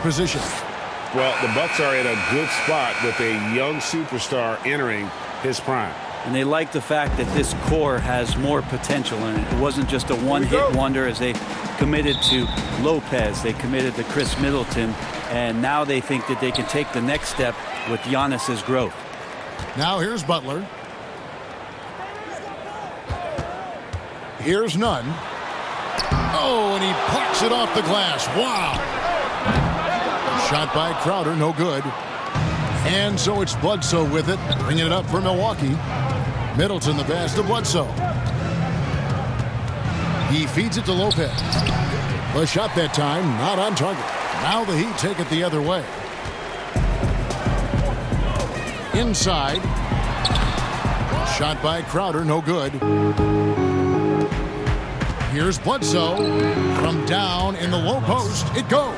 position. Well, the Bucks are in a good spot with a young superstar entering his prime. And they like the fact that this core has more potential in it. It wasn't just a one-hit wonder as they committed to Lopez. They committed to Chris Middleton. And now they think that they can take the next step with Giannis's growth. Now here's Butler. Here's Nunn. Oh, and he plucks it off the glass. Wow. Shot by Crowder, no good. And so it's Bledsoe with it, bringing it up for Milwaukee. Middleton the pass to Bledsoe. He feeds it to Lopez. The shot that time, not on target. Now the Heat take it the other way. Inside. Shot by Crowder, no good. Here's Bledsoe. From down in the low post, it goes.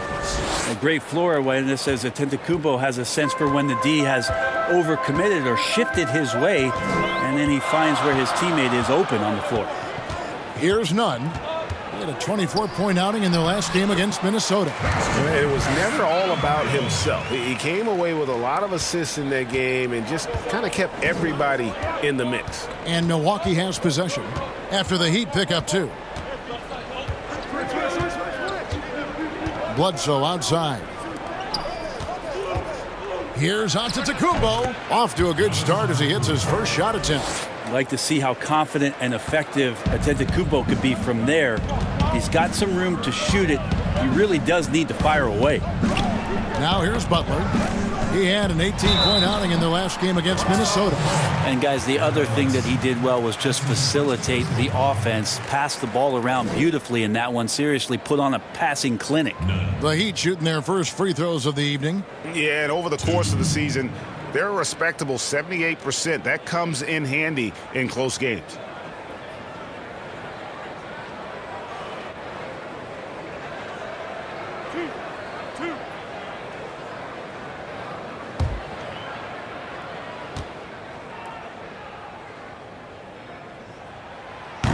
A great floor awareness as Antetokounmpo has a sense for when the D has overcommitted or shifted his way, and then he finds where his teammate is open on the floor. Here's Nunn. He had a 24-point outing in their last game against Minnesota. It was never all about himself. He came away with a lot of assists in that game and just kind of kept everybody in the mix. And Milwaukee has possession after the Heat pick up 2. Bledsoe outside. Here's Antetokounmpo. Off to a good start as he hits his first shot attempt. I'd like to see how confident and effective Antetokounmpo could be from there. He's got some room to shoot it. He really does need to fire away. Now here's Butler. He had an 18-point outing in their last game against Minnesota. And guys, the other thing that he did well was just facilitate the offense, pass the ball around beautifully in that one. Seriously, put on a passing clinic. The Heat shooting their first free throws of the evening. Yeah, and over the course of the season, they're a respectable 78%. That comes in handy in close games.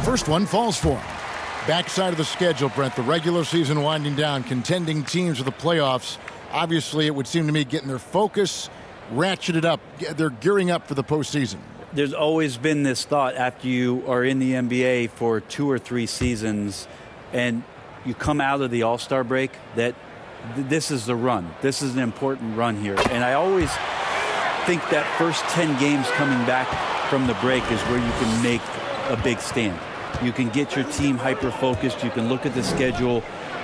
First one falls for him. Backside of the schedule, Brent, the regular season winding down, contending teams for the playoffs. Obviously, it would seem to me getting their focus ratcheted up. They're gearing up for the postseason. There's always been this thought after you are in the NBA for 2 or 3 seasons and you come out of the All-Star break that this is the run. This is an important run here. And I always think that first 10 games coming back from the break is where you can make a big stand. You can get your team hyper-focused. You can look at the schedule.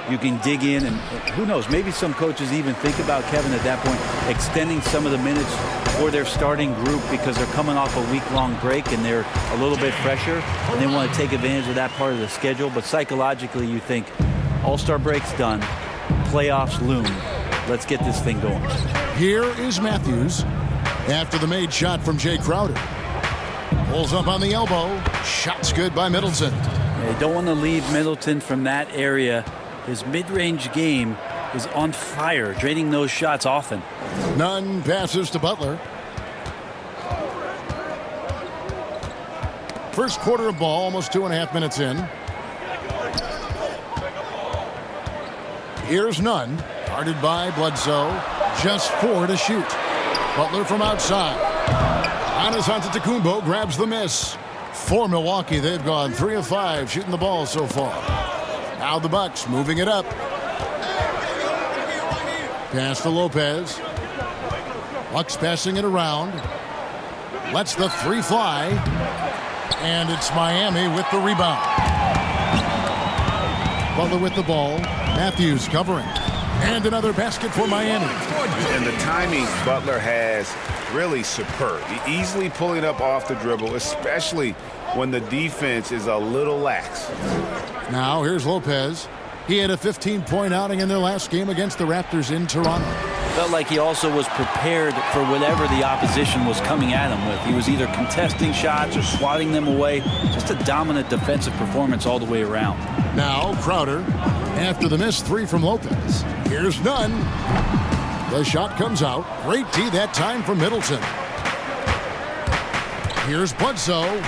You can dig in. And who knows, maybe some coaches even think about, Kevin, at that point, extending some of the minutes for their starting group because they're coming off a week-long break and they're a little bit fresher. And they want to take advantage of that part of the schedule. But psychologically, you think, All-Star break's done. Playoffs loom. Let's get this thing going. Here is Matthews after the made shot from Jay Crowder. Pulls up on the elbow. Shot's good by Middleton. They don't want to leave Middleton from that area. His mid-range game is on fire, draining those shots often. Nunn passes to Butler. First quarter of ball, almost 2.5 minutes in. Here's Nunn, guarded by Bledsoe. Just 4 to shoot. Butler from outside. Giannis Antetokounmpo grabs the miss. For Milwaukee, they've gone 3 of 5 shooting the ball so far. Now the Bucks moving it up. Pass to Lopez. Bucks passing it around. Lets the 3 fly. And it's Miami with the rebound. Butler with the ball. Matthews covering. And another basket for Miami. And the timing Butler has really superb. Easily pulling up off the dribble, especially when the defense is a little lax. Now here's Lopez. He had a 15-point outing in their last game against the Raptors in Toronto. Felt like he also was prepared for whatever the opposition was coming at him with. He was either contesting shots or swatting them away. Just a dominant defensive performance all the way around. Now Crowder after the missed 3 from Lopez. Here's Nunn. The shot comes out. Great D that time from Middleton. Here's Bledsoe.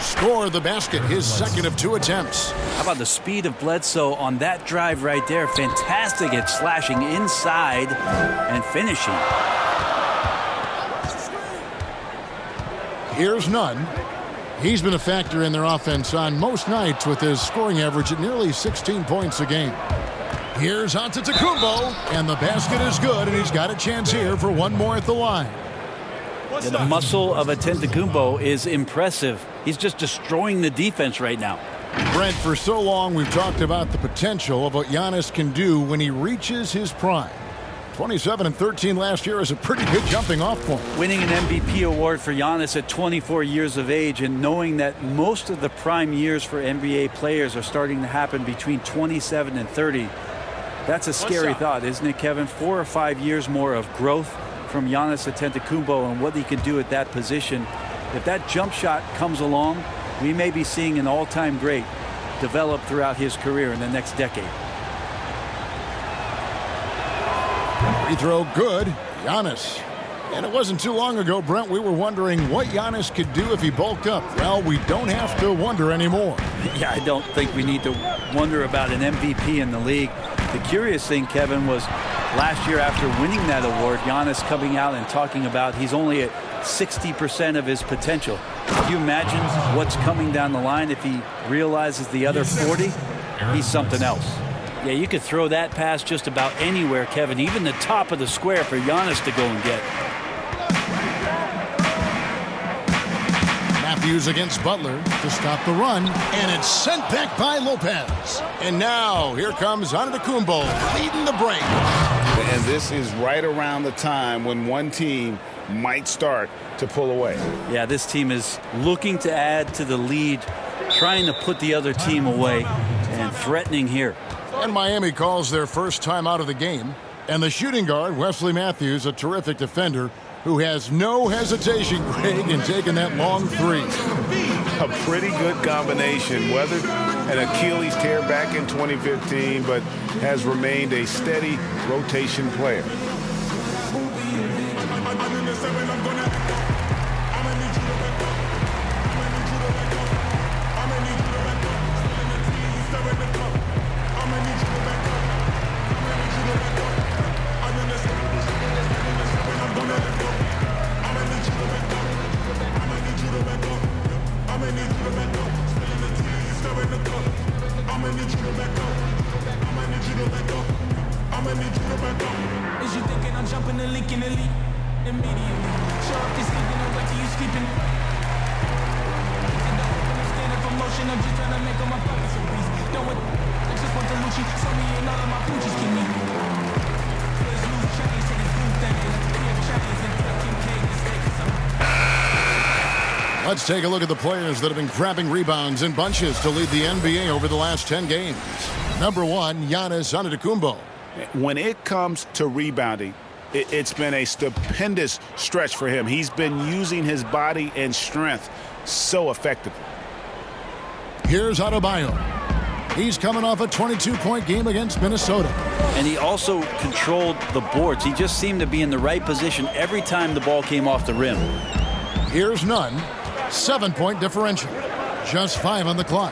Score the basket, his second of 2 attempts. How about the speed of Bledsoe on that drive right there? Fantastic at slashing inside and finishing. Here's Nunn. He's been a factor in their offense on most nights with his scoring average at nearly 16 points a game. Here's Antetokounmpo, and the basket is good, and he's got a chance here for one more at the line. Yeah, the muscle of Antetokounmpo is impressive. He's just destroying the defense right now. Brent, for so long we've talked about the potential of what Giannis can do when he reaches his prime. 27 and 13 last year is a pretty good jumping off point. Winning an MVP award for Giannis at 24 years of age, and knowing that most of the prime years for NBA players are starting to happen between 27 and 30. That's a scary thought, isn't it, Kevin? 4 or 5 years more of growth from Giannis Antetokounmpo and what he can do at that position. If that jump shot comes along, we may be seeing an all-time great develop throughout his career in the next decade. Free throw good. Giannis. And it wasn't too long ago, Brent, we were wondering what Giannis could do if he bulked up. Well, we don't have to wonder anymore. Yeah, I don't think we need to wonder about an MVP in the league. The curious thing, Kevin, was last year after winning that award, Giannis coming out and talking about he's only at 60% of his potential. Can you imagine what's coming down the line if he realizes the other 40? He's something else. Yeah, you could throw that pass just about anywhere, Kevin, even the top of the square for Giannis to go and get. Matthews against Butler to stop the run, and it's sent back by Lopez. And now here comes Antetokounmpo leading the break. And this is right around the time when one team might start to pull away. Yeah, this team is looking to add to the lead, trying to put the other team away, and threatening here. And Miami calls their first time out of the game. And the shooting guard, Wesley Matthews, a terrific defender, who has no hesitation, Greg, in taking that long three. A pretty good combination. Weathered an Achilles tear back in 2015, but has remained a steady rotation player. Is you thinking I'm jumping the link in the league immediately? Show up this evening and wait till you sleeping. I'm standing for motion, I'm just trying to make all my pockets a piece. Don't want, I just want the Lucci. Show me and all of my Gucci's give me. Let's lose chains to this blue thing. We have chains and fucking cages. Let's take a look at the players that have been grabbing rebounds in bunches to lead the NBA over the last 10 games. Number 1, Giannis Antetokounmpo. When it comes to rebounding, it's been a stupendous stretch for him. He's been using his body and strength so effectively. Here's Adebayo. He's coming off a 22-point game against Minnesota. And he also controlled the boards. He just seemed to be in the right position every time the ball came off the rim. Here's Nunn. 7-point differential. Just 5 on the clock.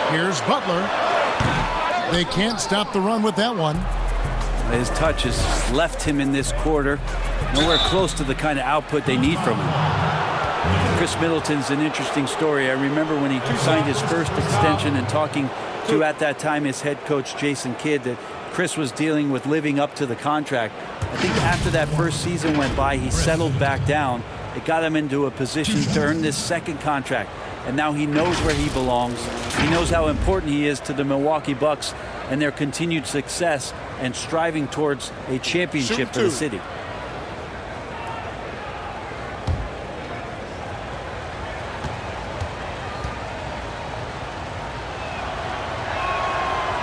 Here's Butler. They can't stop the run with that one. His touch has left him in this quarter. Nowhere close to the kind of output they need from him. Chris Middleton's an interesting story. I remember when he signed his first extension and talking to, at that time, his head coach, Jason Kidd, that Chris was dealing with living up to the contract. I think after that first season went by, he settled back down. It got him into a position to earn this second contract. And now he knows where he belongs. He knows how important he is to the Milwaukee Bucks and their continued success and striving towards a championship for the city.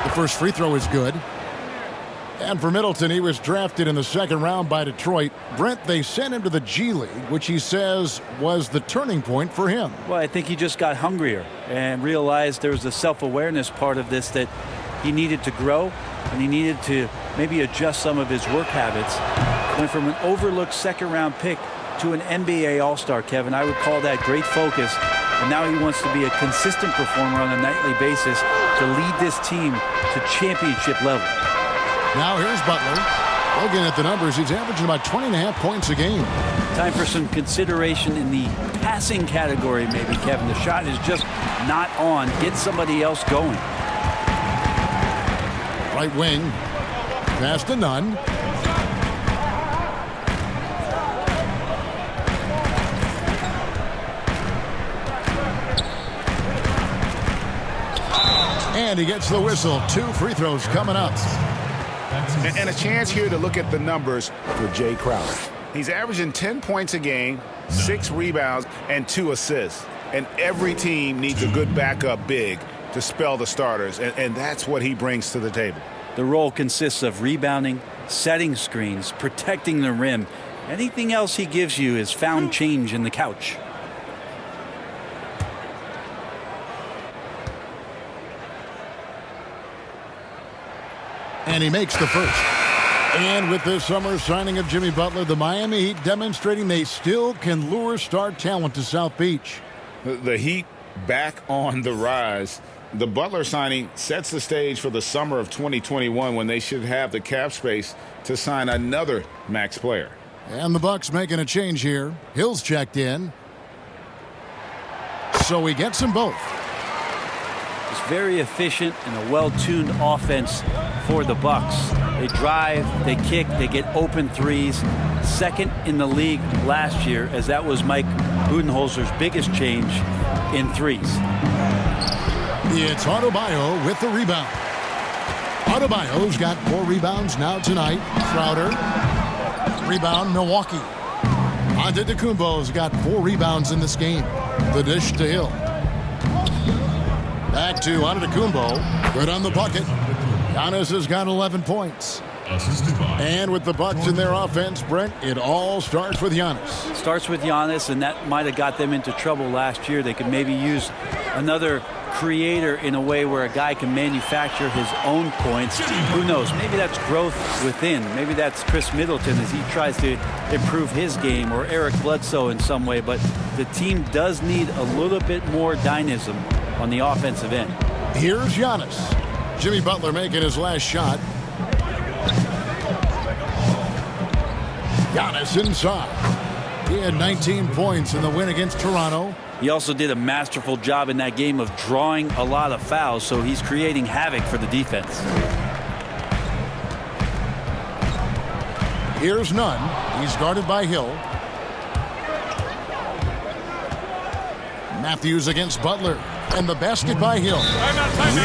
The first free throw is good. And for Middleton, he was drafted in the second round by Detroit. Brent, they sent him to the G League, which he says was the turning point for him. Well, I think he just got hungrier and realized there was a self-awareness part of this that he needed to grow and he needed to maybe adjust some of his work habits. Went from an overlooked second-round pick to an NBA All-Star, Kevin. I would call that great focus. And now he wants to be a consistent performer on a nightly basis to lead this team to championship level. Now here's Butler. Looking at the numbers, he's averaging about 20.5 points a game. Time for some consideration in the passing category, maybe, Kevin. The shot is just not on. Get somebody else going. Right wing. Pass to Nunn. And he gets the whistle. 2 free throws coming up. And a chance here to look at the numbers for Jay Crowder. He's averaging 10 points a game, 6 rebounds, and 2 assists. And every team needs a good backup big to spell the starters, and that's what he brings to the table. The role consists of rebounding, setting screens, protecting the rim. Anything else he gives you is found change in the couch. And he makes the first. And with this summer signing of Jimmy Butler, the Miami Heat demonstrating they still can lure star talent to South Beach. The Heat back on the rise. The Butler signing sets the stage for the summer of 2021 when they should have the cap space to sign another max player. And the Bucks making a change here. Hill's checked in. So he gets them both. It's very efficient and a well-tuned offense for the Bucks. They drive, they kick, they get open threes. Second in the league last year, as that was Mike Budenholzer's biggest change in threes. It's Adebayo with the rebound. Adebayo's got 4 rebounds now tonight. Crowder. Rebound, Milwaukee. Antetokounmpo's got 4 rebounds in this game. The dish to Hill. Back to Antetokounmpo. Good on the bucket. Giannis has got 11 points. And with the Bucks in their offense, Brent, it all starts with Giannis. Starts with Giannis, and that might have got them into trouble last year. They could maybe use another creator in a way where a guy can manufacture his own points. Who knows? Maybe that's growth within. Maybe that's Chris Middleton as he tries to improve his game, or Eric Bledsoe in some way. But the team does need a little bit more dynamism on the offensive end. Here's Giannis. Jimmy Butler making his last shot. Giannis inside. He had 19 points in the win against Toronto. He also did a masterful job in that game of drawing a lot of fouls, so he's creating havoc for the defense. Here's Nunn. He's guarded by Hill. Matthews against Butler. And the basket by Hill.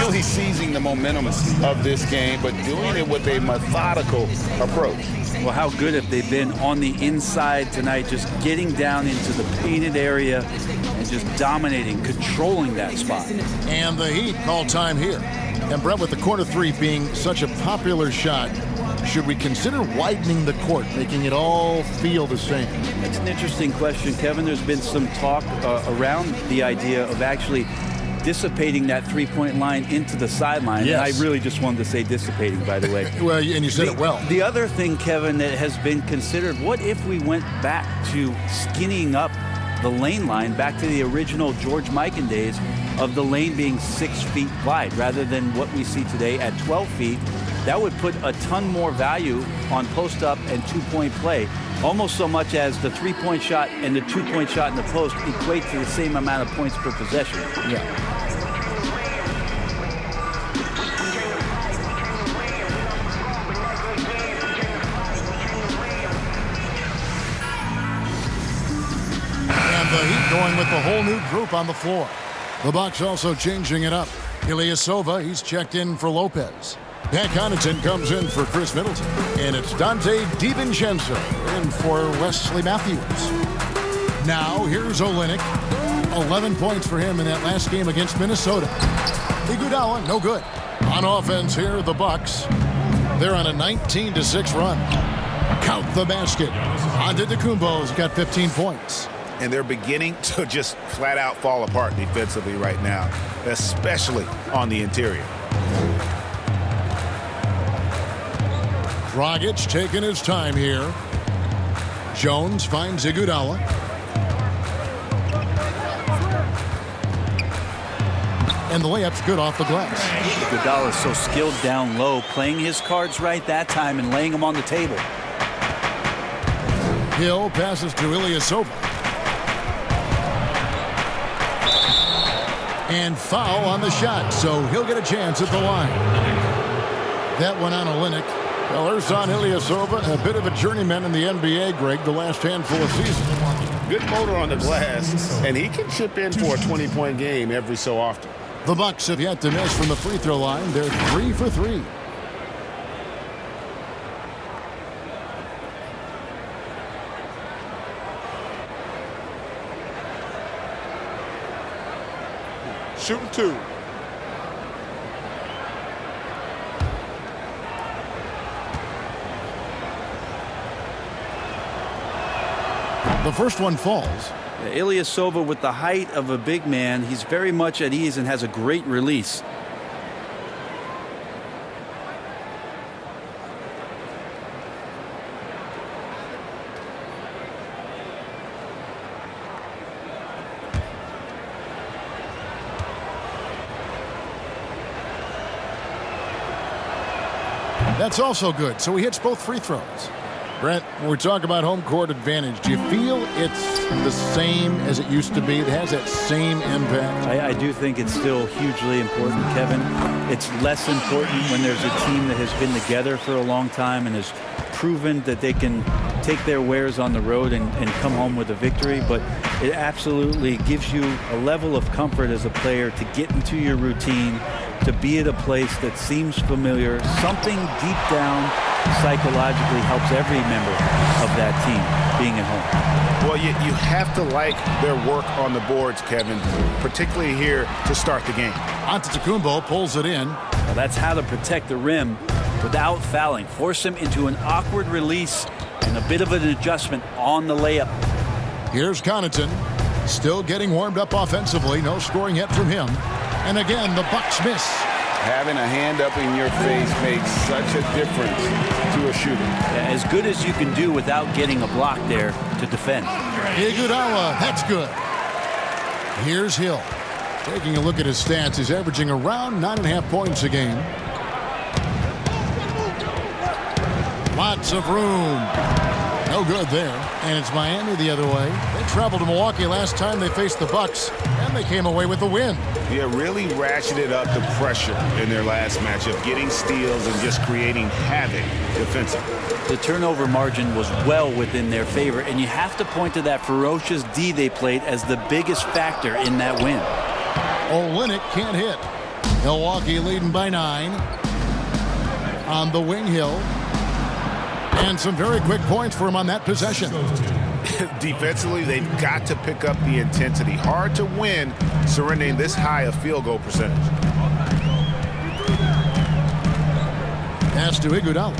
Really seizing the momentum of this game, but doing it with a methodical approach. Well, how good have they been on the inside tonight, just getting down into the painted area and just dominating, controlling that spot. And the Heat call time here. And Brett, with the corner 3 being such a popular shot, should we consider widening the court, making it all feel the same? That's an interesting question, Kevin. There's been some talk around the idea of actually dissipating that three-point line into the sideline. Yes. And I really just wanted to say dissipating, by the way. Well, and you said it well. The other thing, Kevin, that has been considered, what if we went back to skinnying up the lane line, back to the original George Mikan days of the lane being 6 feet wide rather than what we see today at 12 feet? That would put a ton more value on post-up and two-point play, almost so much as the three-point shot and the two-point shot in the post equate to the same amount of points per possession. Yeah. The Heat going with the whole new group on the floor. The Bucks also changing it up. Ilyasova, he's checked in for Lopez. Pat Connaughton comes in for Chris Middleton. And it's Dante DiVincenzo in for Wesley Matthews. Now, here's Olynyk. 11 points for him in that last game against Minnesota. Iguodala, no good. On offense here, the Bucks. They're on a 19-6 run. Count the basket. Antetokounmpo's got 15 points. And they're beginning to just flat out fall apart defensively right now, especially on the interior. Dragic taking his time here. Jones finds Iguodala. And the layup's good off the glass. Iguodala is so skilled down low, playing his cards right that time and laying them on the table. Hill passes to Ilyasova. And foul on the shot, so he'll get a chance at the line. That went on Olynyk. Well, Ersan Ilyasova, a bit of a journeyman in the NBA, Greg, the last handful of seasons. Good motor on the glass, and he can chip in for a 20-point game every so often. The Bucks have yet to miss from the free throw line. They're 3 for 3. Shooting 2. The first one falls. Ilyasova, with the height of a big man, he's very much at ease and has a great release. That's also good, so he hits both free throws. Brent, when we talk about home court advantage, do you feel it's the same as it used to be? It has that same impact? I do think it's still hugely important, Kevin. It's less important when there's a team that has been together for a long time and has proven that they can take their wares on the road and come home with a victory. But it absolutely gives you a level of comfort as a player to get into your routine, to be at a place that seems familiar. Something deep down psychologically helps every member of that team being at home. Well, you have to like their work on the boards, Kevin, particularly here to start the game. Antetokounmpo pulls it in. Well, that's how to protect the rim without fouling. Force him into an awkward release and a bit of an adjustment on the layup. Here's Connaughton, still getting warmed up offensively. No scoring yet from him. And again, the Bucks miss. Having a hand up in your face makes such a difference to a shooter. Yeah, as good as you can do without getting a block there to defend. Iguodala, that's good. Here's Hill. Taking a look at his stats, he's averaging around 9.5 points a game. Lots of room. No good there. And it's Miami the other way. They traveled to Milwaukee last time they faced the Bucks, and they came away with a win. Yeah, really ratcheted up the pressure in their last matchup, getting steals and just creating havoc defensively. The turnover margin was well within their favor, and you have to point to that ferocious D they played as the biggest factor in that win. Olynyk can't hit. Milwaukee leading by 9. On the wing, Hill. And some very quick points for him on that possession. Defensively, they've got to pick up the intensity. Hard to win surrendering this high a field goal percentage. Pass to Iguodala.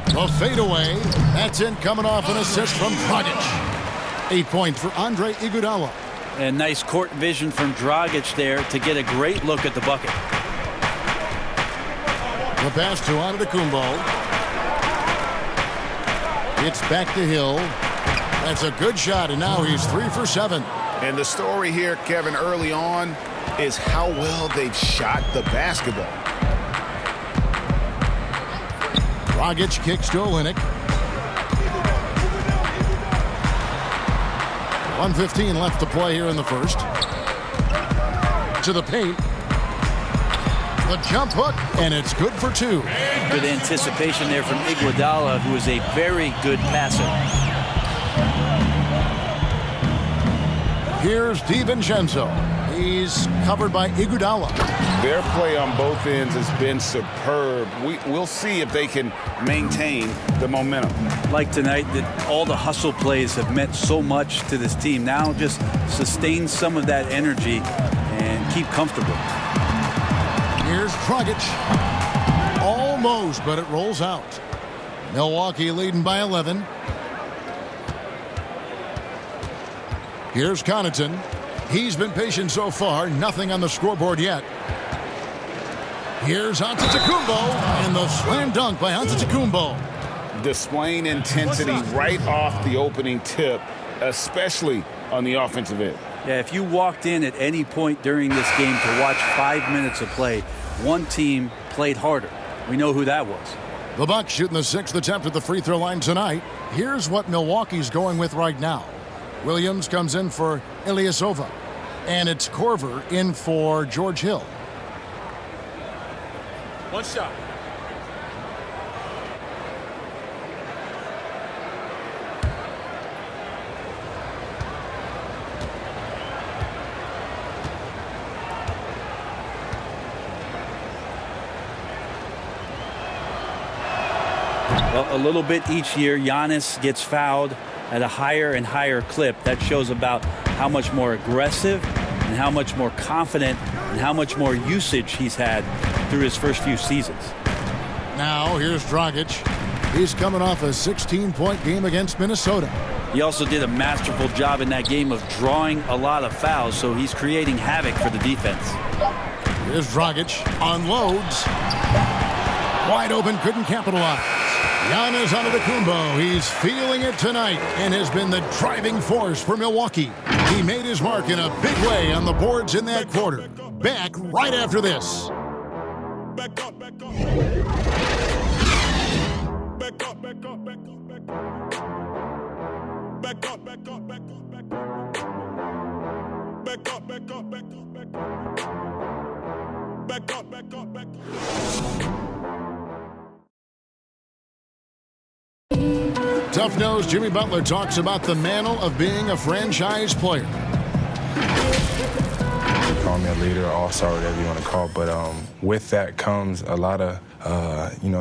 The fadeaway. That's in, coming off an assist from Dragic. 8 points for Andre Iguodala. And nice court vision from Dragic there to get a great look at the bucket. The pass to Antetokounmpo. It's back to Hill. That's a good shot, and now he's 3 for 7. And the story here, Kevin, early on is how well they've shot the basketball. Dragic kicks to Olynyk. 1:15 left to play here in the first. To the paint. The jump hook, and it's good for 2. Good anticipation there from Iguodala, who is a very good passer. Here's DiVincenzo. He's covered by Iguodala. Their play on both ends has been superb. We'll see if they can maintain the momentum. Like tonight, that all the hustle plays have meant so much to this team. Now just sustain some of that energy and keep comfortable. Here's Dragic. Almost, but it rolls out. Milwaukee leading by 11. Here's Connaughton. He's been patient so far. Nothing on the scoreboard yet. Here's Antetokounmpo, and the slam dunk by Antetokounmpo. displaying intensity right off the opening tip, especially on the offensive end. Yeah, if you walked in at any point during this game to watch 5 minutes of play, one team played harder. We know who that was. The Bucks shooting the 6th attempt at the free throw line tonight. Here's what Milwaukee's going with right now. Williams comes in for Ilyasova. And it's Korver in for George Hill. One shot. Well, a little bit each year, Giannis gets fouled at a higher and higher clip. That shows about how much more aggressive and how much more confident and how much more usage he's had through his first few seasons. Now here's Dragic. He's coming off a 16-point game against Minnesota. He also did a masterful job in that game of drawing a lot of fouls, so he's creating havoc for the defense. Here's Dragic. Unloads. Wide open, couldn't capitalize. Giannis Antetokounmpo. He's feeling it tonight and has been the driving force for Milwaukee. He made his mark in a big way on the boards in that quarter. Back right after this. Back up, back up. Back up, back up, back up, back up. Back up, back up, back up, back up. Back up, back up, back up, back up. Back up, back up, back up. Tough nose Jimmy Butler talks about the mantle of being a franchise player. Call me a leader, all-star, whatever you want to call it. But with that comes a lot of,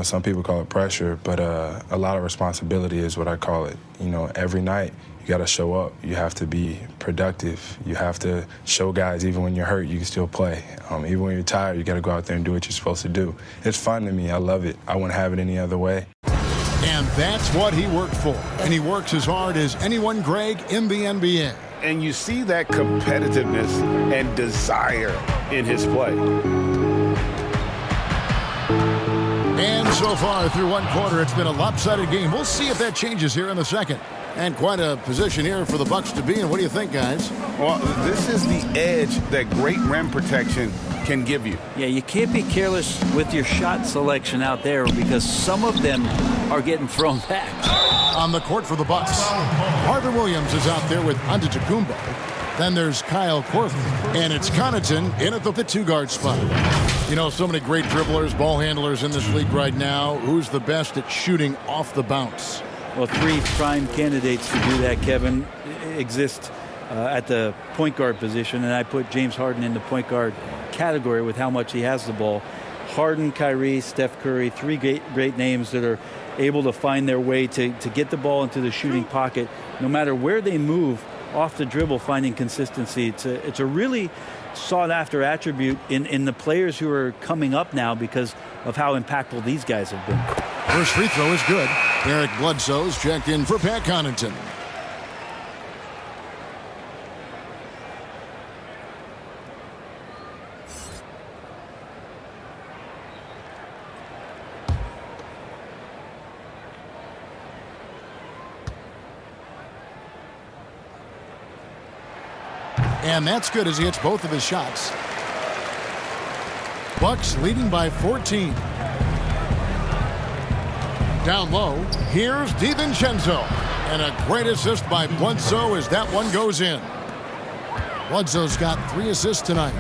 some people call it pressure, but a lot of responsibility is what I call it. Every night you got to show up. You have to be productive. You have to show guys even when you're hurt, you can still play. Even when you're tired, you got to go out there and do what you're supposed to do. It's fun to me. I love it. I wouldn't have it any other way. And that's what he worked for. And he works as hard as anyone, Greg, in the NBA. And you see that competitiveness and desire in his play. And so far through one quarter, it's been a lopsided game. We'll see if that changes here in the second. And quite a position here for the Bucks to be in. What do you think, guys? Well, this is the edge that great rim protection can give you. Yeah, you can't be careless with your shot selection out there because some of them are getting thrown back. On the court for the Bucks, Marvin Williams is out there with Antetokounmpo. Then there's Kyle Korver. And it's Connaughton in at the two-guard spot. So many great dribblers, ball handlers in this league right now. Who's the best at shooting off the bounce? Well, 3 prime candidates to do that, Kevin, exist at the point guard position, and I put James Harden in the point guard category with how much he has the ball. Harden, Kyrie, Steph Curry, 3 great names that are able to find their way to get the ball into the shooting pocket. No matter where they move off the dribble, finding consistency. It's a really sought-after attribute in the players who are coming up now because of how impactful these guys have been. First free throw is good. Eric Bledsoe's checked in for Pat Connaughton. And that's good as he hits both of his shots. Bucks leading by 14. Down low, here's DiVincenzo. And a great assist by Bledsoe as that one goes in. Bledsoe's got 3 assists tonight.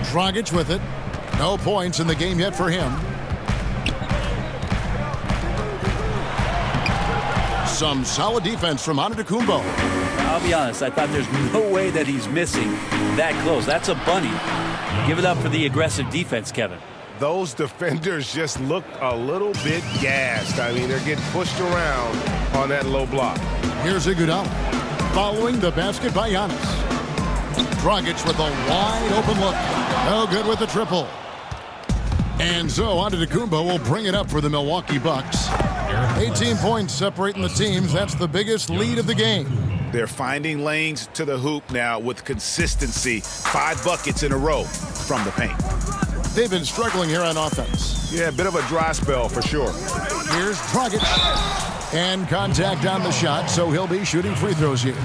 Dragic with it. No points in the game yet for him. Some solid defense from Antetokounmpo. I'll be honest, I thought there's no way that he's missing that close. That's a bunny. Give it up for the aggressive defense, Kevin. Those defenders just look a little bit gassed. I mean, they're getting pushed around on that low block. Here's Iguodala following the basket by Giannis. Dragic with a wide open look. No good with the triple. And so Antetokounmpo will bring it up for the Milwaukee Bucks. 18 points separating the teams. That's the biggest lead of the game. They're finding lanes to the hoop now with consistency. 5 buckets in a row from the paint. they've been struggling here on offense. Yeah, a bit of a dry spell for sure. Here's Dragic. And contact on the shot, so he'll be shooting free throws here.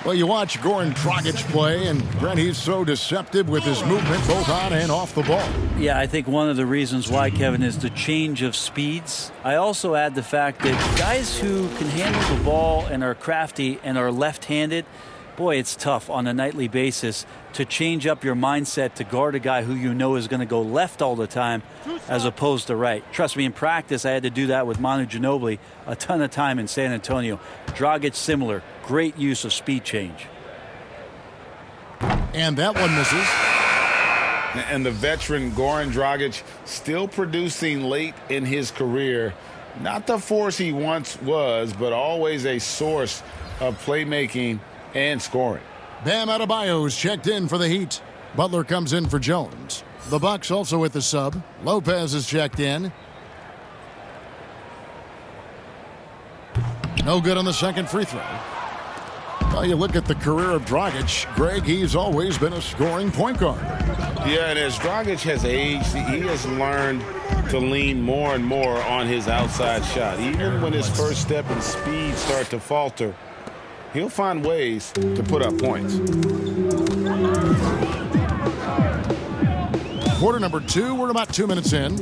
Well, you watch Goran Dragic play, and Brent, he's so deceptive with his movement both on and off the ball. Yeah, I think one of the reasons why, Kevin, is the change of speeds. I also add the fact that guys who can handle the ball and are crafty and are left-handed, boy, it's tough on a nightly basis to change up your mindset to guard a guy who you know is going to go left all the time as opposed to right. Trust me, in practice, I had to do that with Manu Ginobili a ton of time in San Antonio. Dragic, similar. Great use of speed change. And that one misses. And the veteran Goran Dragic still producing late in his career. Not the force he once was, but always a source of playmaking and scoring. Bam Adebayo's checked in for the Heat. Butler comes in for Jones. The Bucks also with the sub. Lopez is checked in. No good on the second free throw. Well, you look at the career of Dragic, Greg, he's always been a scoring point guard. Yeah, and as Dragic has aged, he has learned to lean more and more on his outside shot. Even when his first step and speed start to falter, he'll find ways to put up points. Quarter number 2, we're about 2 minutes in.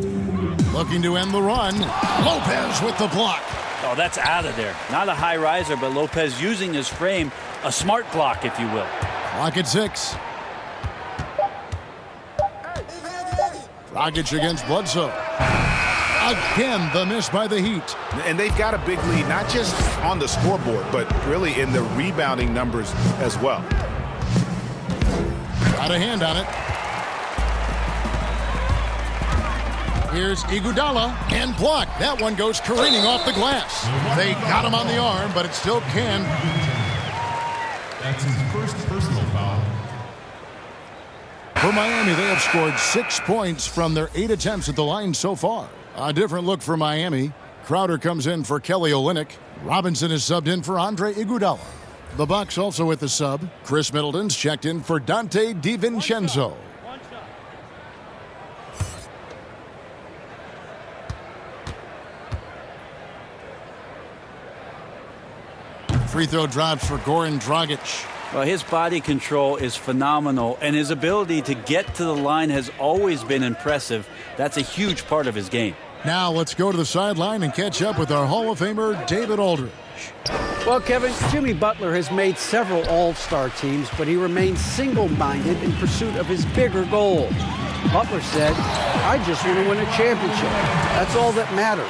Looking to end the run. Lopez with the block. Oh, that's out of there. Not a high riser, but Lopez using his frame, a smart block, if you will. Clock at 6. Dragic against Bledsoe. Again, the miss by the Heat. And they've got a big lead, not just on the scoreboard, but really in the rebounding numbers as well. Got a hand on it. Here's Iguodala and blocked. That one goes careening off the glass. They got him on the arm, but it still can. That's his first personal foul. For Miami, they have scored 6 points from their 8 attempts at the line so far. A different look for Miami. Crowder comes in for Kelly Olynyk. Robinson is subbed in for Andre Iguodala. The Bucks also with the sub. Chris Middleton's checked in for Dante DiVincenzo. Free throw drops for Goran Dragic. Well, his body control is phenomenal, and his ability to get to the line has always been impressive. That's a huge part of his game. Now let's go to the sideline and catch up with our Hall of Famer, David Aldridge. Well, Kevin, Jimmy Butler has made several all-star teams, but he remains single-minded in pursuit of his bigger goal. Butler said, "I just want to win a championship. That's all that matters.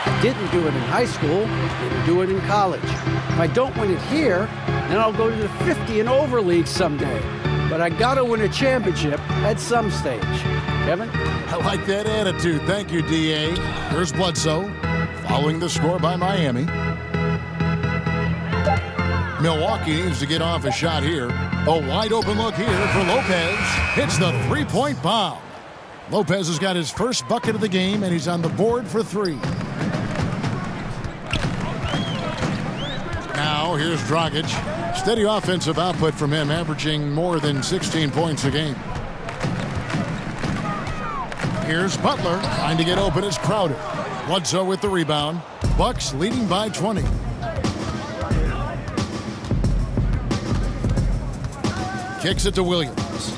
I didn't do it in high school, didn't do it in college. If I don't win it here, then I'll go to the 50 and over league someday. But I got to win a championship at some stage." Kevin? I like that attitude. Thank you, D.A. Here's Bledsoe, following the score by Miami. Milwaukee needs to get off a shot here. A wide open look here for Lopez. Hits the three-point bomb. Lopez has got his first bucket of the game, and he's on the board for 3. Now, here's Dragic. Steady offensive output from him, averaging more than 16 points a game. Here's Butler, trying to get open as Crowder. Bledsoe with the rebound. Bucks leading by 20. Kicks it to Williams.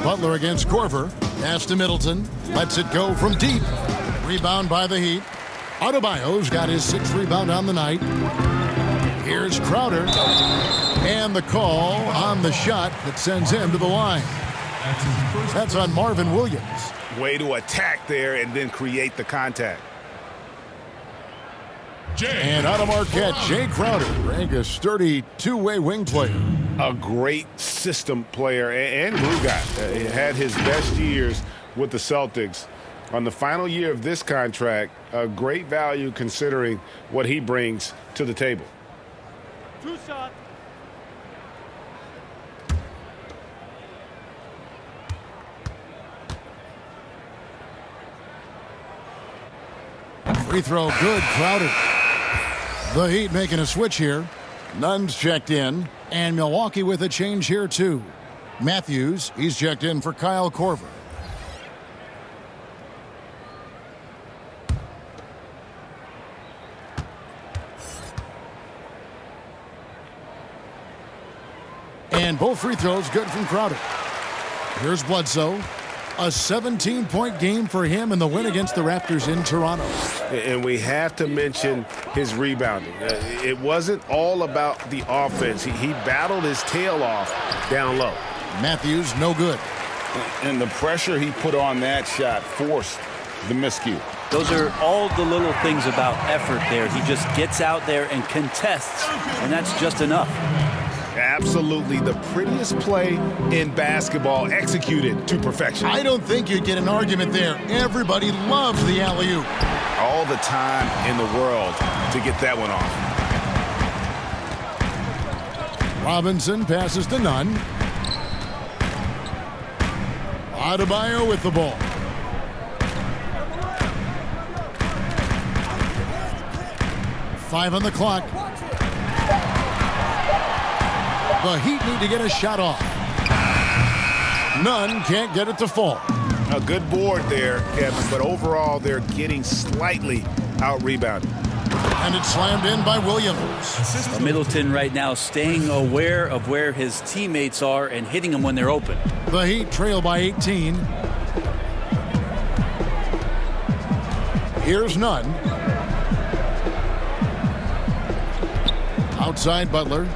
Butler against Korver. Pass to Middleton. Lets it go from deep. Rebound by the Heat. Adebayo's got his 6th rebound on the night. Here's Crowder. And the call on the shot that sends him to the line. That's on Marvin Williams. Way to attack there and then create the contact. And out of Marquette, Jay Crowder, ranked a sturdy two-way wing player. A great system player and glue guy. He had his best years with the Celtics. On the final year of this contract, a great value considering what he brings to the table. 2 shots. Free throw good, Crowder. The Heat making a switch here. Nunn's checked in, and Milwaukee with a change here too. Matthews, he's checked in for Kyle Korver. And both free throws good from Crowder. Here's Bledsoe. A 17-point game for him in the win against the Raptors in Toronto. And we have to mention his rebounding. It wasn't all about the offense. He battled his tail off down low. Matthews, no good. And the pressure he put on that shot forced the miscue. Those are all the little things about effort there. He just gets out there and contests, and that's just enough. Absolutely the prettiest play in basketball, executed to perfection. I don't think you'd get an argument there. Everybody loves the alley-oop. All the time in the world to get that one off. Robinson passes to Nunn. Adebayo with the ball. Five on the clock. The Heat need to get a shot off. Nunn can't get it to fall. A good board there, Kevin, but overall they're getting slightly out-rebounded. And it's slammed in by Williams. Middleton right now staying aware of where his teammates are and hitting them when they're open. The Heat trail by 18. Here's Nunn. Outside Butler.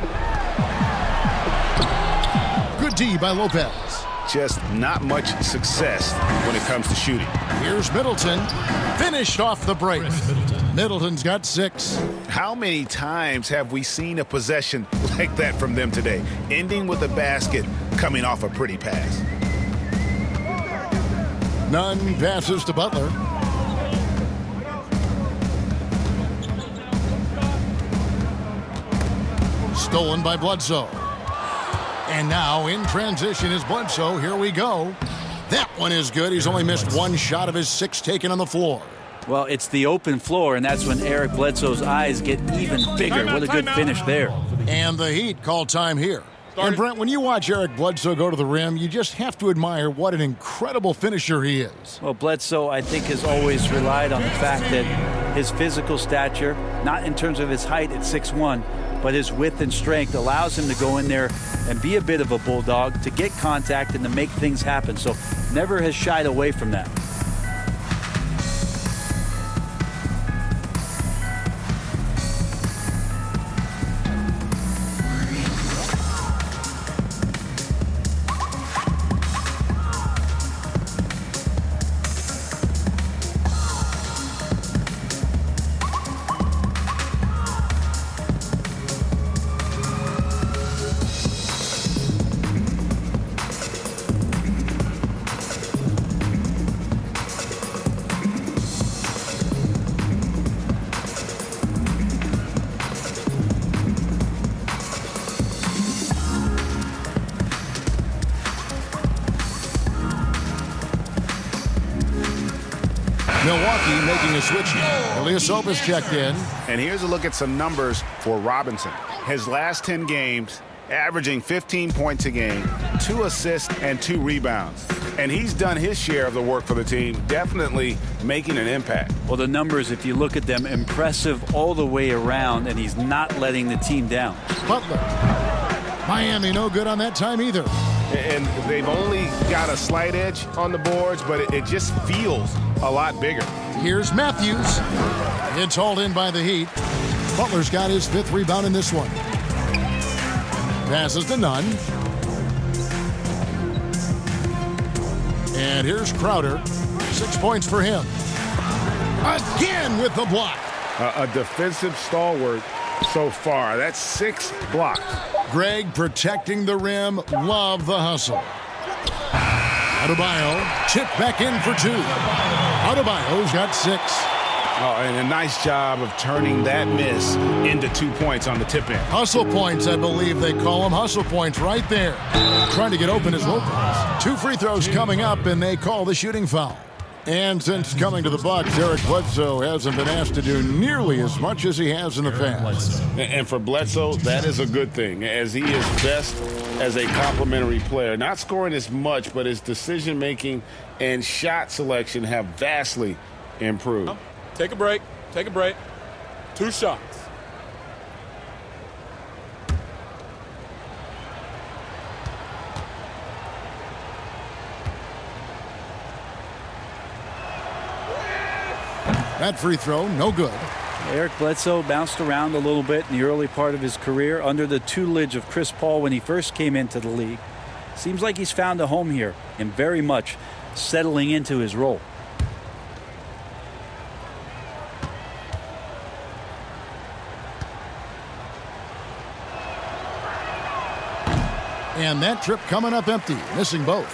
Good D by Lopez. Just not much success when it comes to shooting. Here's Middleton. Finished off the break. Middleton's got 6. How many times have we seen a possession like that from them today? Ending with a basket, coming off a pretty pass. Nunn passes to Butler. Stolen by Bledsoe. And now in transition is Bledsoe. Here we go. That one is good. He's only missed one shot of his 6 taken on the floor. Well, it's the open floor, and that's when Eric Bledsoe's eyes get even bigger. What a good finish there. And the Heat call time here. And Brent, when you watch Eric Bledsoe go to the rim, you just have to admire what an incredible finisher he is. Well, Bledsoe, I think, has always relied on the fact that his physical stature, not in terms of his height at 6'1", but his width and strength allows him to go in there and be a bit of a bulldog, to get contact and to make things happen. So never has shied away from that. Milwaukee making a switch now. Ilyasovas checked in. And here's a look at some numbers for Robinson. His last 10 games, averaging 15 points a game, 2 assists and 2 rebounds. And he's done his share of the work for the team, definitely making an impact. Well, the numbers, if you look at them, impressive all the way around, and he's not letting the team down. Butler. Miami no good on that time either. And they've only got a slight edge on the boards, but it just feels a lot bigger. Here's Matthews. It's hauled in by the Heat. Butler's got his 5th rebound in this one. Passes to Nunn. And here's Crowder. 6 points for him. Again with the block. A defensive stalwart so far. That's 6 blocks. Greg protecting the rim. Love the hustle. Adebayo tipped back in for 2. Adebayo's got 6. Oh, and a nice job of turning that miss into 2 points on the tip in. Hustle points, I believe they call them. Hustle points right there. Trying to get open as Lopez. 2 free throws coming up, and they call the shooting foul. And since coming to the Bucks, Eric Bledsoe hasn't been asked to do nearly as much as he has in the past. And for Bledsoe, that is a good thing, as he is best as a complementary player. Not scoring as much, but his decision-making and shot selection have vastly improved. Take a break. Take a break. 2 shots. That free throw, no good. Eric Bledsoe bounced around a little bit in the early part of his career under the tutelage of Chris Paul when he first came into the league. Seems like he's found a home here and very much settling into his role. And that trip coming up empty, missing both.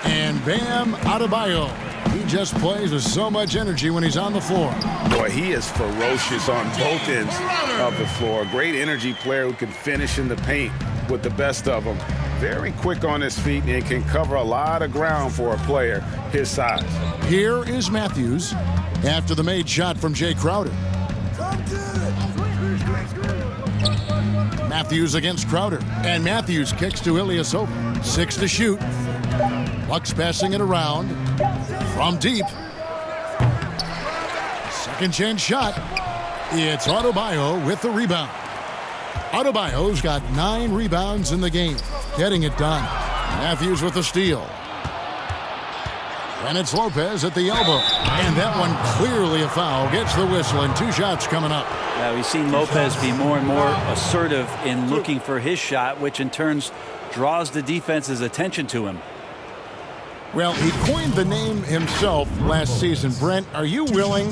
And Bam Adebayo. He just plays with so much energy when he's on the floor. Boy, he is ferocious on both ends of the floor. Great energy player who can finish in the paint with the best of them. Very quick on his feet and can cover a lot of ground for a player his size. Here is Matthews after the made shot from Jay Crowder. Matthews against Crowder. And Matthews kicks to Ilyasova. 6 to shoot. Bucks passing it around from deep. Second chance shot. It's Adebayo with the rebound. Adebayo's got 9 rebounds in the game, getting it done. Matthews with the steal. And it's Lopez at the elbow. And that one clearly a foul. Gets the whistle and 2 shots coming up. Now we've seen Lopez be more and more assertive in looking for his shot, which in turn draws the defense's attention to him. Well, he coined the name himself last season. Brent, are you willing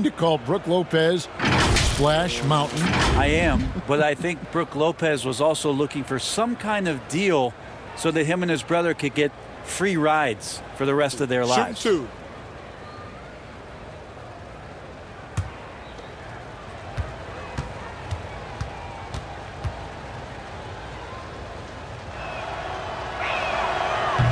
to call Brook Lopez Splash Mountain? I am, but I think Brook Lopez was also looking for some kind of deal so that him and his brother could get free rides for the rest of their lives. Shoot 2.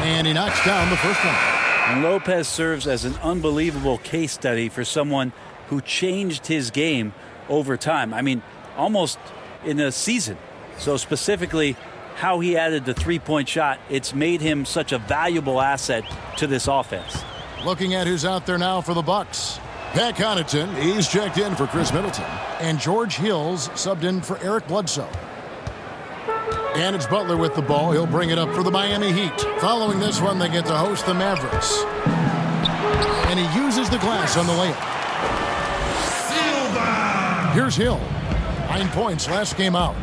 And he knocks down the first one. And Lopez serves as an unbelievable case study for someone who changed his game over time. I mean, almost in a season. So specifically, how he added the three-point shot, it's made him such a valuable asset to this offense. Looking at who's out there now for the Bucks. Pat Connaughton, he's checked in for Chris Middleton. And George Hill's subbed in for Eric Bledsoe. And it's Butler with the ball. He'll bring it up for the Miami Heat. Following this one, they get to host the Mavericks. And he uses the glass on the layup. Here's Hill. 9 points last game out.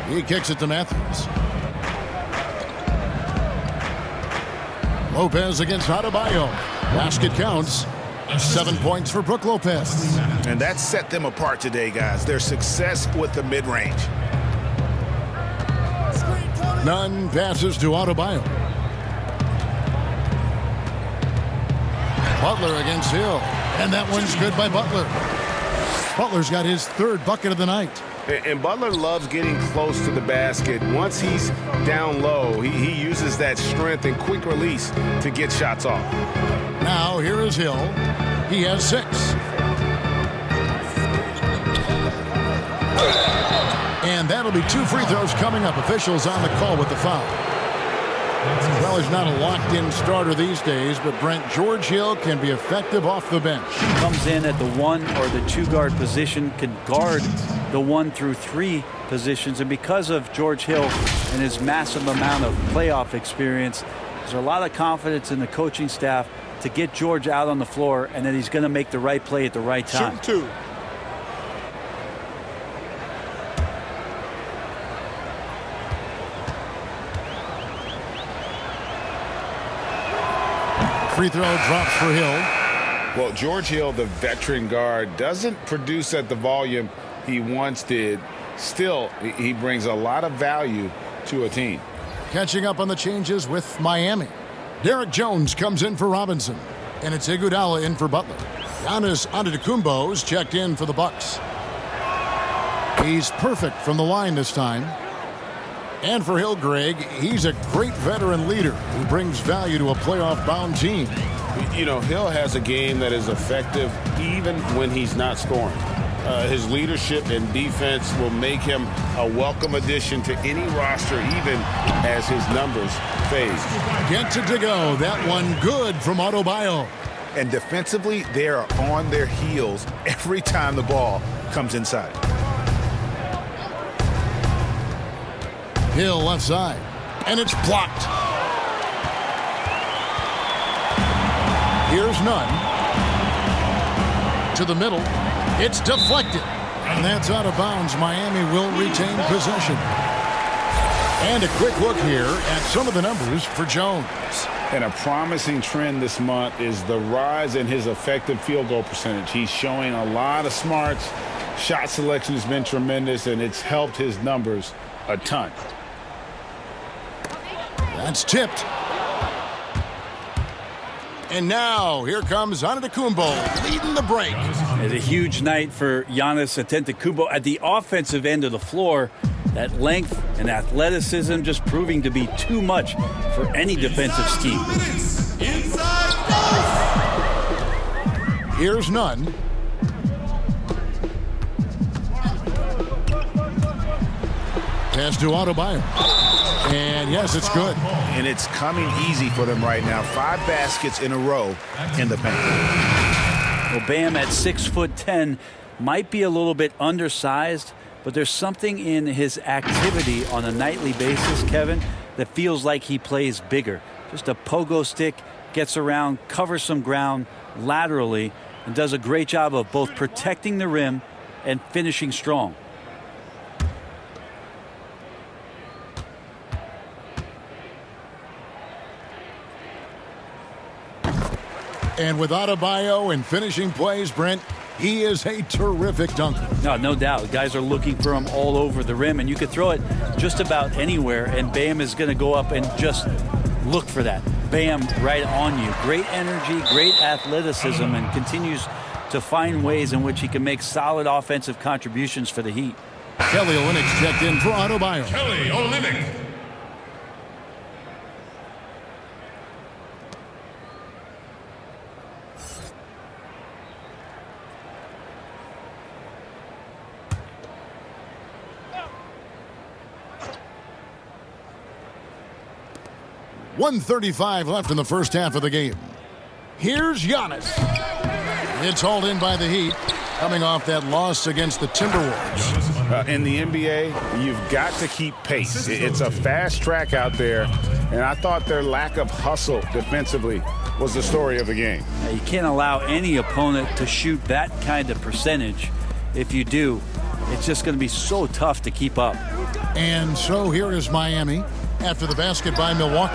He kicks it to Matthews. Lopez against Adebayo. Basket counts. 7 points for Brook Lopez. And that set them apart today, guys. Their success with the mid-range. Nunn passes to Adebayo. Butler against Hill. And that one's good by Butler. Butler's got his 3rd bucket of the night. And Butler loves getting close to the basket. Once he's down low, he uses that strength and quick release to get shots off. Now here is Hill. He has 6. And that'll be 2 free throws coming up. Officials on the call with the foul. Well, he's not a locked-in starter these days, but Brent, George Hill can be effective off the bench. Comes in at the 1 or the 2 guard position, can guard the 1 through 3 positions. And because of George Hill and his massive amount of playoff experience, there's a lot of confidence in the coaching staff to get George out on the floor, and that he's going to make the right play at the right time. Shoot 2. Free throw drops for Hill. Well, George Hill, the veteran guard, doesn't produce at the volume he once did. Still, he brings a lot of value to a team. Catching up on the changes with Miami. Derek Jones comes in for Robinson. And it's Iguodala in for Butler. Giannis Antetokounmpo's checked in for the Bucks. He's perfect from the line this time. And for Hill, Greg, he's a great veteran leader who brings value to a playoff-bound team. You know, Hill has a game that is effective even when he's not scoring. His leadership and defense will make him a welcome addition to any roster, even as his numbers fade. Gets it to go. That one good from Adebayo. And defensively, they are on their heels every time the ball comes inside. Hill left side, and it's blocked. Here's none. To the middle. It's deflected. And that's out of bounds. Miami will retain possession. And a quick look here at some of the numbers for Jones. And a promising trend this month is the rise in his effective field goal percentage. He's showing a lot of smarts. Shot selection has been tremendous, and it's helped his numbers a ton. That's tipped. And now, here comes Antetokounmpo leading the break. It's a huge night for Giannis Antetokounmpo at the offensive end of the floor. That length and athleticism just proving to be too much for any defensive scheme. Here's none. Pass to Adebayo. And yes, it's good. And it's coming easy for them right now. 5 baskets in a row in the paint. Well, Bam at 6'10" might be a little bit undersized, but there's something in his activity on a nightly basis, Kevin, that feels like he plays bigger. Just a pogo stick, gets around, covers some ground laterally, and does a great job of both protecting the rim and finishing strong. And with Adebayo and finishing plays, Brent, he is a terrific dunker. No doubt. Guys are looking for him all over the rim, and you could throw it just about anywhere, and Bam is going to go up and just look for that. Bam right on you. Great energy, great athleticism, and continues to find ways in which he can make solid offensive contributions for the Heat. Kelly Olynyk's checked in for Adebayo. Kelly Olynyk. .135 left in the first half of the game. Here's Giannis. It's hauled in by the Heat, coming off that loss against the Timberwolves. In the NBA, you've got to keep pace. It's a fast track out there, and I thought their lack of hustle defensively was the story of the game. You can't allow any opponent to shoot that kind of percentage. If you do, it's just going to be so tough to keep up. And so here is Miami after the basket by Milwaukee.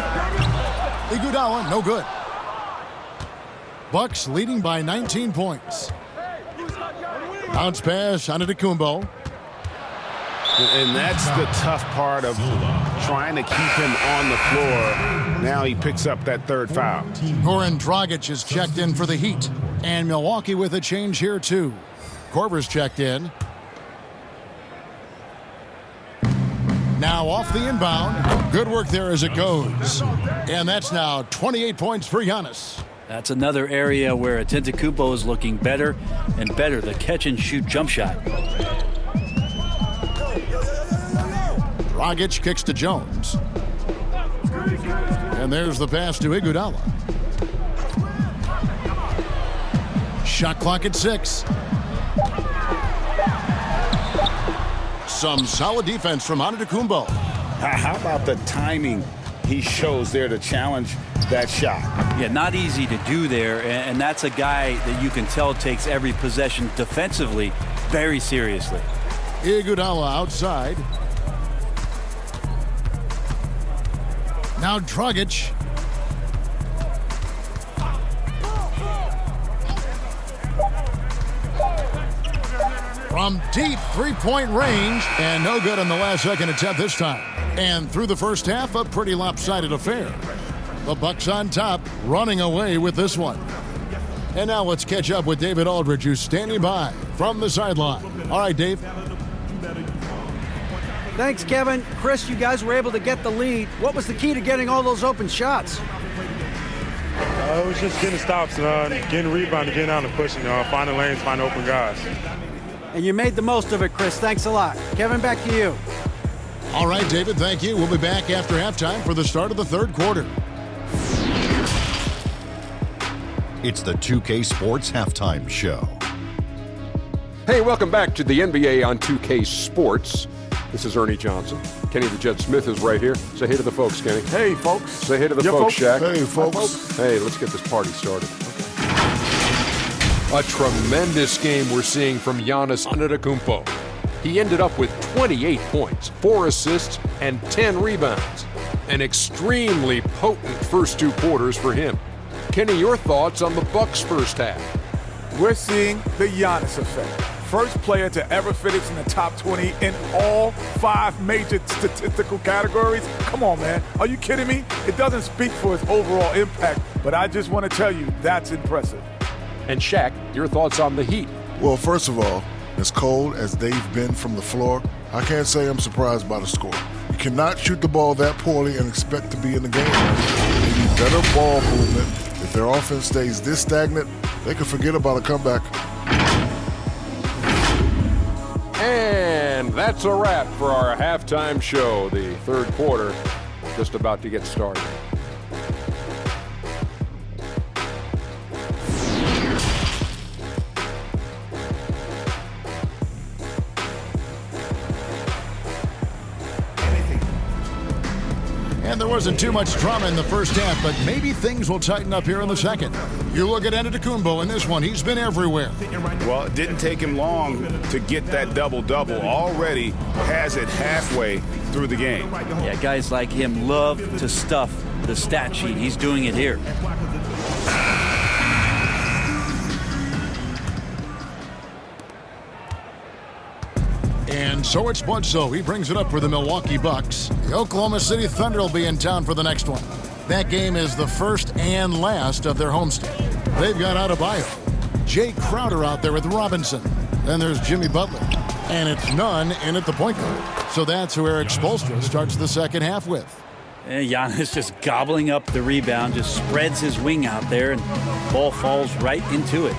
Iguodala, no good. Bucks leading by 19 points. Bounce pass, Antetokounmpo. And that's the tough part of trying to keep him on the floor. Now he picks up that third foul. Goran Dragic is checked in for the Heat. And Milwaukee with a change here too. Korver's checked in. Now off the inbound. Good work there as it goes. And that's now 28 points for Giannis. That's another area where Antetokounmpo is looking better and better. The catch and shoot jump shot. Dragic kicks to Jones. And there's the pass to Iguodala. Shot clock at 6. Some solid defense from Antetokounmpo. How about the timing he shows there to challenge that shot? Yeah, not easy to do there, and that's a guy that you can tell takes every possession defensively very seriously. Iguodala outside. Now Dragic. From deep three-point range, and no good on the last second attempt this time. And through the first half, a pretty lopsided affair. The Bucks on top, running away with this one. And now let's catch up with David Aldridge, who's standing by from the sideline. All right, Dave. Thanks, Kevin. Chris, you guys were able to get the lead. What was the key to getting all those open shots? It was just getting stops, getting rebounding, getting out and pushing, finding lanes, finding open guys. And you made the most of it, Chris. Thanks a lot. Kevin, back to you. All right, David, thank you. We'll be back after halftime for the start of the third quarter. It's the 2K Sports Halftime Show. Hey, welcome back to the NBA on 2K Sports. This is Ernie Johnson. Kenny the Jet Smith is right here. Say hey to the folks, Kenny. Hey, folks. Say hey to the folks, Shaq. Hey, folks. Hey, let's get this party started. A tremendous game we're seeing from Giannis Antetokounmpo. He ended up with 28 points, 4 assists, and 10 rebounds. An extremely potent first 2 quarters for him. Kenny, your thoughts on the Bucks' first half? We're seeing the Giannis effect. First player to ever finish in the top 20 in all 5 major statistical categories. Come on, man. Are you kidding me? It doesn't speak for his overall impact, but I just want to tell you that's impressive. And Shaq, your thoughts on the Heat? Well, first of all, as cold as they've been from the floor, I can't say I'm surprised by the score. You cannot shoot the ball that poorly and expect to be in the game. They need better ball movement. If their offense stays this stagnant, they can forget about a comeback. And that's a wrap for our halftime show. The third quarter just about to get started. And there wasn't too much drama in the first half, but maybe things will tighten up here in the second. You look at Antetokounmpo in this one. He's been everywhere. Well, it didn't take him long to get that double-double. Already has it halfway through the game. Yeah, guys like him love to stuff the stat sheet. He's doing it here. And so it's Bledsoe. He brings it up for the Milwaukee Bucks. The Oklahoma City Thunder will be in town for the next one. That game is the first and last of their homestand. They've got Adebayo, Jay Crowder out there with Robinson. Then there's Jimmy Butler. And it's none in at the point guard. So that's who Eric Spoelstra starts the second half with. And Giannis just gobbling up the rebound, just spreads his wing out there, and ball falls right into it.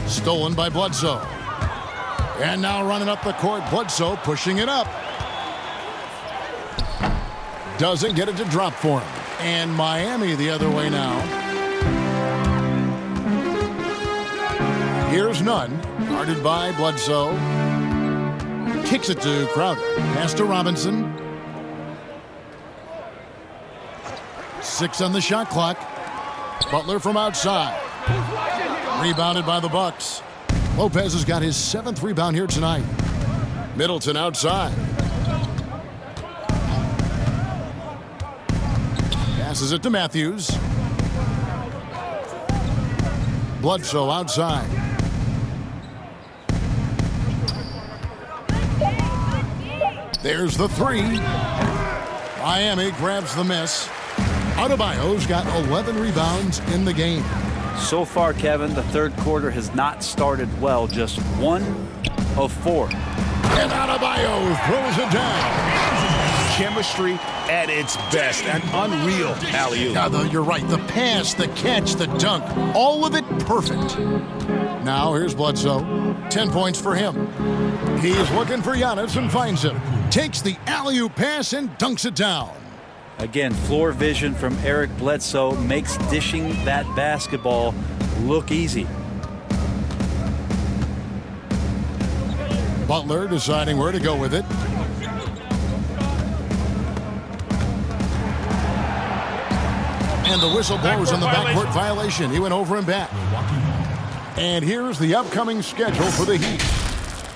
Stolen by Bledsoe. And now running up the court, Bledsoe pushing it up. Doesn't get it to drop for him. And Miami the other way now. Here's none. Guarded by Bledsoe. Kicks it to Crowder. Pass to Robinson. 6 on the shot clock. Butler from outside. Rebounded by the Bucks. Lopez has got his 7th rebound here tonight. Middleton outside. Passes it to Matthews. Bledsoe outside. There's the 3. Miami grabs the miss. Adebayo's got 11 rebounds in the game. So far, Kevin, the third quarter has not started well. Just 1 of 4. And Adebayo throws it down. Chemistry at its best. An unreal alley-oop. Yeah, you're right. The pass, the catch, the dunk. All of it perfect. Now here's Bledsoe. 10 points for him. He's looking for Giannis and finds him. Takes the alley-oop pass and dunks it down. Again, floor vision from Eric Bledsoe makes dishing that basketball look easy. Butler deciding where to go with it. And the whistle blows on the backcourt violation. He went over and back. And here's the upcoming schedule for the Heat.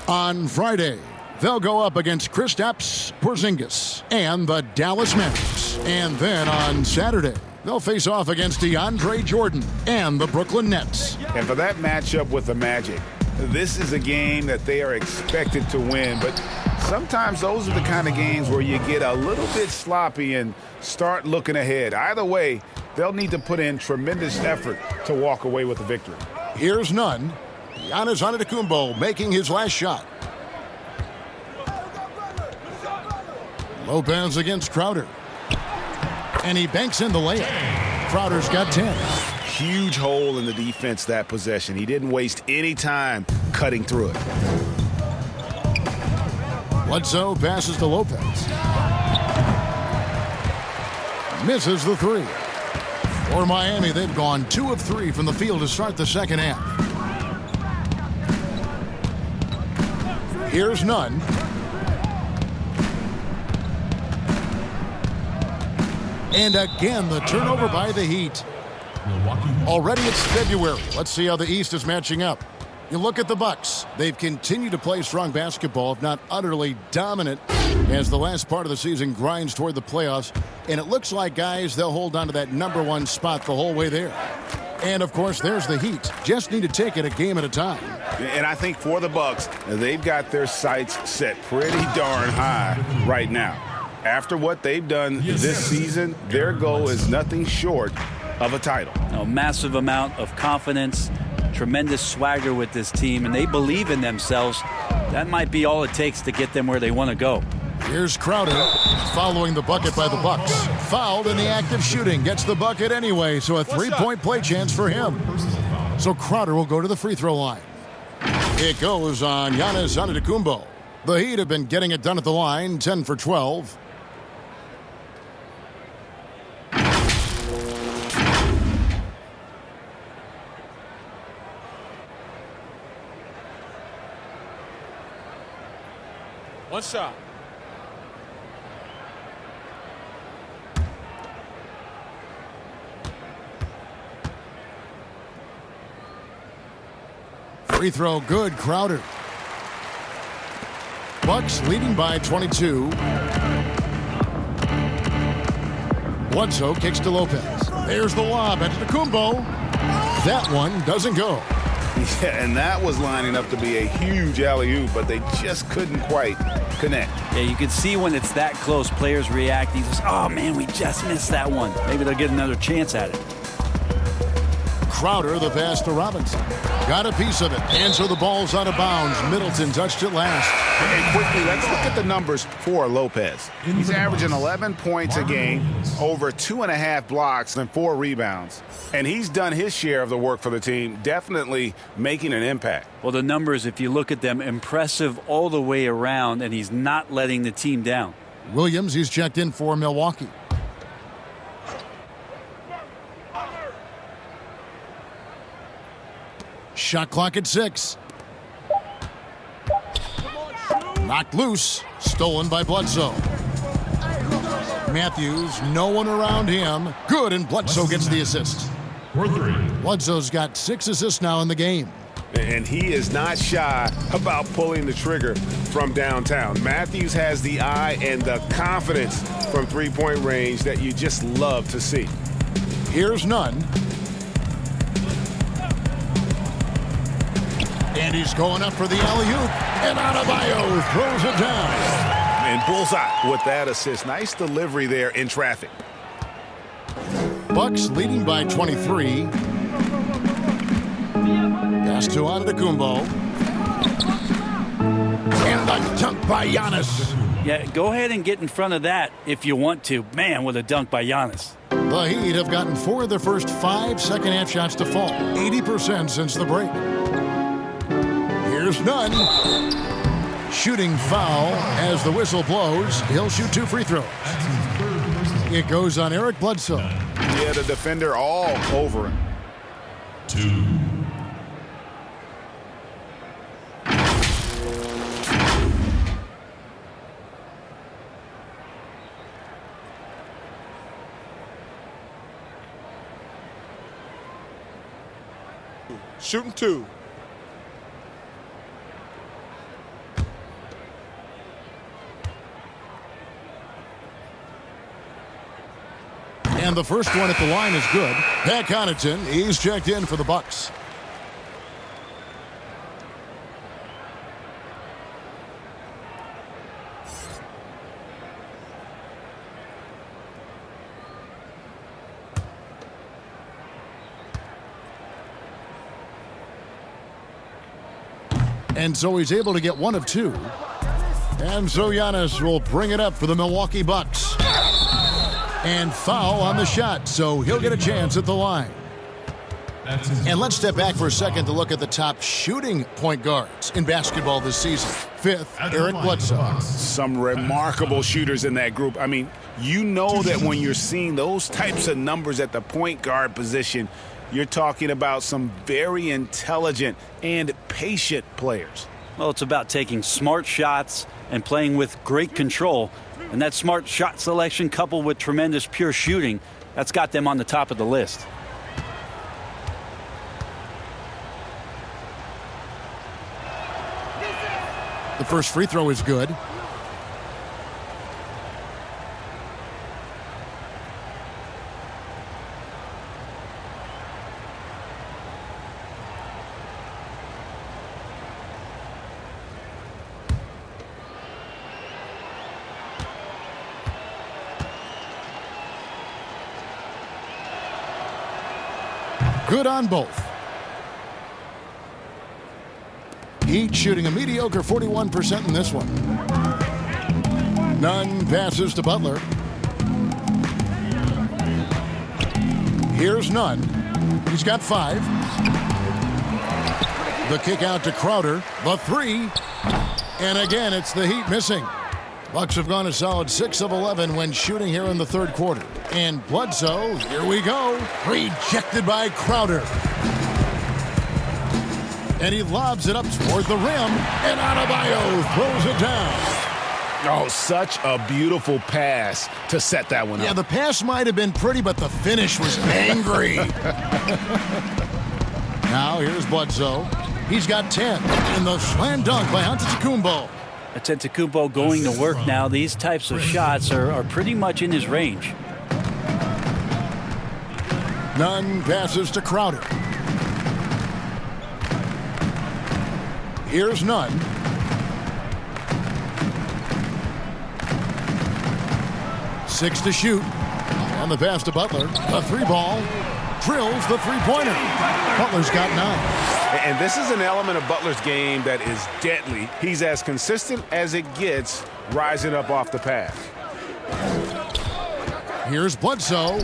On Friday, they'll go up against Kristaps Porzingis and the Dallas Mavericks. And then on Saturday, they'll face off against DeAndre Jordan and the Brooklyn Nets. And for that matchup with the Magic, this is a game that they are expected to win. But sometimes those are the kind of games where you get a little bit sloppy and start looking ahead. Either way, they'll need to put in tremendous effort to walk away with the victory. Here's none. Giannis Antetokounmpo making his last shot. Lopez against Crowder. And he banks in the layup. Crowder's got 10. Huge hole in the defense that possession. He didn't waste any time cutting through it. Bledsoe passes to Lopez. Misses the three. For Miami, they've gone 2 of 3 from the field to start the second half. Here's Nunn. And again, the turnover by the Heat. Already it's February. Let's see how the East is matching up. You look at the Bucks. They've continued to play strong basketball, if not utterly dominant, as the last part of the season grinds toward the playoffs. And it looks like, guys, they'll hold on to that #1 spot the whole way there. And, of course, there's the Heat. Just need to take it a game at a time. And I think for the Bucks, they've got their sights set pretty darn high right now. After what they've done this season, their goal is nothing short of a title. A massive amount of confidence, tremendous swagger with this team, and they believe in themselves. That might be all it takes to get them where they want to go. Here's Crowder following the bucket by the Bucks. Fouled in the act of shooting. Gets the bucket anyway, so a 3-point play chance for him. So Crowder will go to the free throw line. It goes on Giannis Antetokounmpo. The Heat have been getting it done at the line, 10 for 12. One shot. Free throw good, Crowder. Bucks leading by 22. Bledsoe kicks to Lopez. There's the lob at Antetokounmpo. That one doesn't go. Yeah, and that was lining up to be a huge alley-oop, but they just couldn't quite connect. Yeah, you can see when it's that close, players reacting. Just, oh, man, we just missed that one. Maybe they'll get another chance at it. Crowder, the pass to Robinson. Got a piece of it, and so the ball's out of bounds. Middleton touched it last. And quickly, let's look at the numbers for Lopez. He's averaging 11 points a game, over 2.5 blocks, and 4 rebounds. And he's done his share of the work for the team, definitely making an impact. Well, the numbers, if you look at them, impressive all the way around, and he's not letting the team down. Williams, he's checked in for Milwaukee. Shot clock at 6. Knocked loose. Stolen by Bledsoe. Matthews, no one around him. Good, and Bledsoe gets the assist. Bledsoe's got 6 assists now in the game. And he is not shy about pulling the trigger from downtown. Matthews has the eye and the confidence from three-point range that you just love to see. Here's Nunn. And he's going up for the alley-oop. And Adebayo throws it down. And bullseye with that assist. Nice delivery there in traffic. Bucks leading by 23. Pass to Antetokounmpo. And the dunk by Giannis. Yeah, go ahead and get in front of that if you want to. Man, what a dunk by Giannis. The Heat have gotten 4 of their first 5 second-half shots to fall. 80% since the break. Here's Nunn. Shooting foul as the whistle blows. He'll shoot 2 free throws. It goes on Eric Bledsoe. Yeah, the defender all over him. 2. Shooting 2. And the first one at the line is good. Pat Connaughton, he's checked in for the Bucks. And so he's able to get 1 of 2. And so Giannis will bring it up for the Milwaukee Bucks. And foul on the shot, so he'll get a chance at the line. And let's step back for a second to look at the top shooting point guards in basketball this season. 5th, Eric Bledsoe. Some remarkable shooters in that group. I mean, you know that when you're seeing those types of numbers at the point guard position, you're talking about some very intelligent and patient players. Well, it's about taking smart shots and playing with great control. And that smart shot selection coupled with tremendous pure shooting, that's got them on the top of the list. The first free throw is good. Good on both. Heat shooting a mediocre 41% in this one. Nunn passes to Butler. Here's Nunn. He's got 5. The kick out to Crowder. The 3. And again, it's the Heat missing. Bucks have gone a solid 6 of 11 when shooting here in the third quarter. And Bledsoe, here we go. Rejected by Crowder. And he lobs it up toward the rim. And Adebayo throws it down. Oh, such a beautiful pass to set that one up. Yeah, the pass might have been pretty, but the finish was angry. Now here's Bledsoe. He's got 10 in the slam dunk by Antetokounmpo. Antetokounmpo going to work now. These types of shots are pretty much in his range. Nunn passes to Crowder. Here's Nunn. Six to shoot. On the pass to Butler. The 3-ball. Drills the 3-pointer. Butler's got 9. And this is an element of Butler's game that is deadly. He's as consistent as it gets, rising up off the pass. Here's Bledsoe.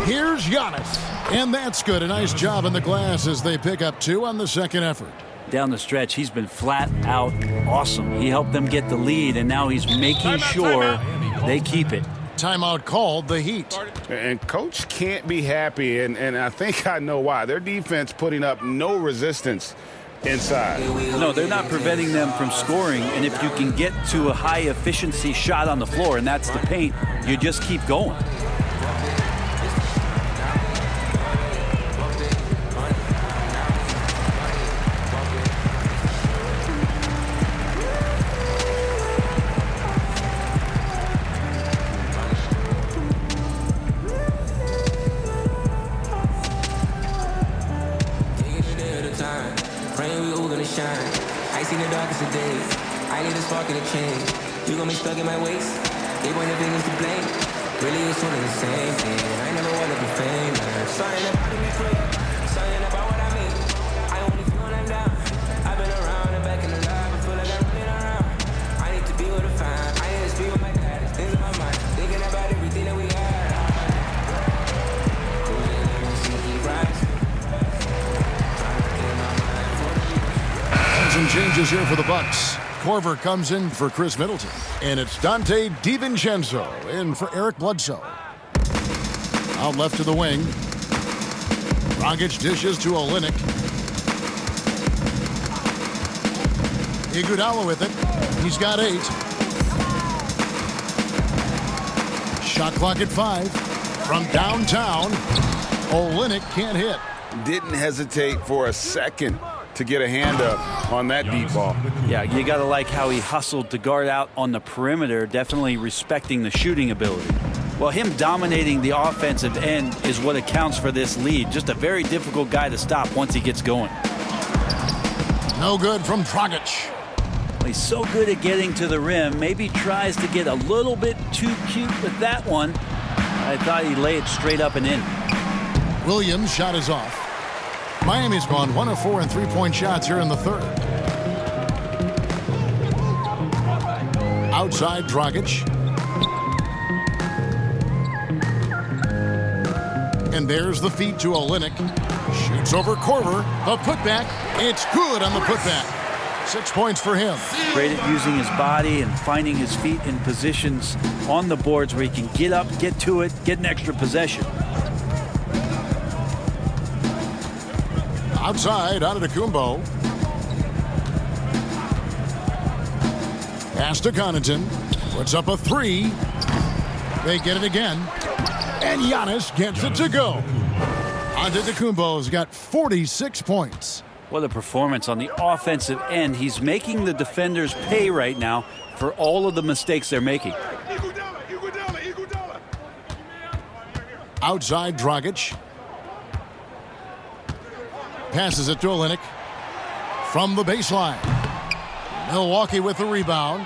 Here's Giannis. And that's good. A nice job in the glass as they pick up 2 on the second effort. Down the stretch, he's been flat out awesome. He helped them get the lead, and now he's making sure they keep it. Timeout called, the Heat. And Coach can't be happy, and I think I know why. Their defense putting up no resistance inside. No, they're not preventing them from scoring, and if you can get to a high-efficiency shot on the floor, and that's the paint, you just keep going. Changes here for the Bucks. Korver comes in for Chris Middleton. And it's Dante DiVincenzo in for Eric Bledsoe. Out left to the wing. Dragic dishes to Olynyk. Iguodala with it. He's got 8. Shot clock at 5. From downtown, Olynyk can't hit. Didn't hesitate for a second to get a hand up on that deep ball. Yeah, you got to like how he hustled to guard out on the perimeter, definitely respecting the shooting ability. Well, him dominating the offensive end is what accounts for this lead. Just a very difficult guy to stop once he gets going. No good from Dragic. Well, he's so good at getting to the rim. Maybe tries to get a little bit too cute with that one. I thought he'd lay it straight up and in. Williams' shot is off. Miami's gone 1 of 4 in 3-point shots here in the third. Outside Dragic. And there's the feed to Olynyk. Shoots over Korver. The putback. It's good on the putback. 6 points for him. Great at using his body and finding his feet in positions on the boards where he can get up, get to it, get an extra possession. Outside, Antetokounmpo. Pass to Connaughton. Puts up a three. They get it again. And Giannis gets it to go. Antetokounmpo's got 46 points. What a performance on the offensive end. He's making the defenders pay right now for all of the mistakes they're making. Outside Dragic. Passes it to Olynyk. From the baseline. Milwaukee with the rebound.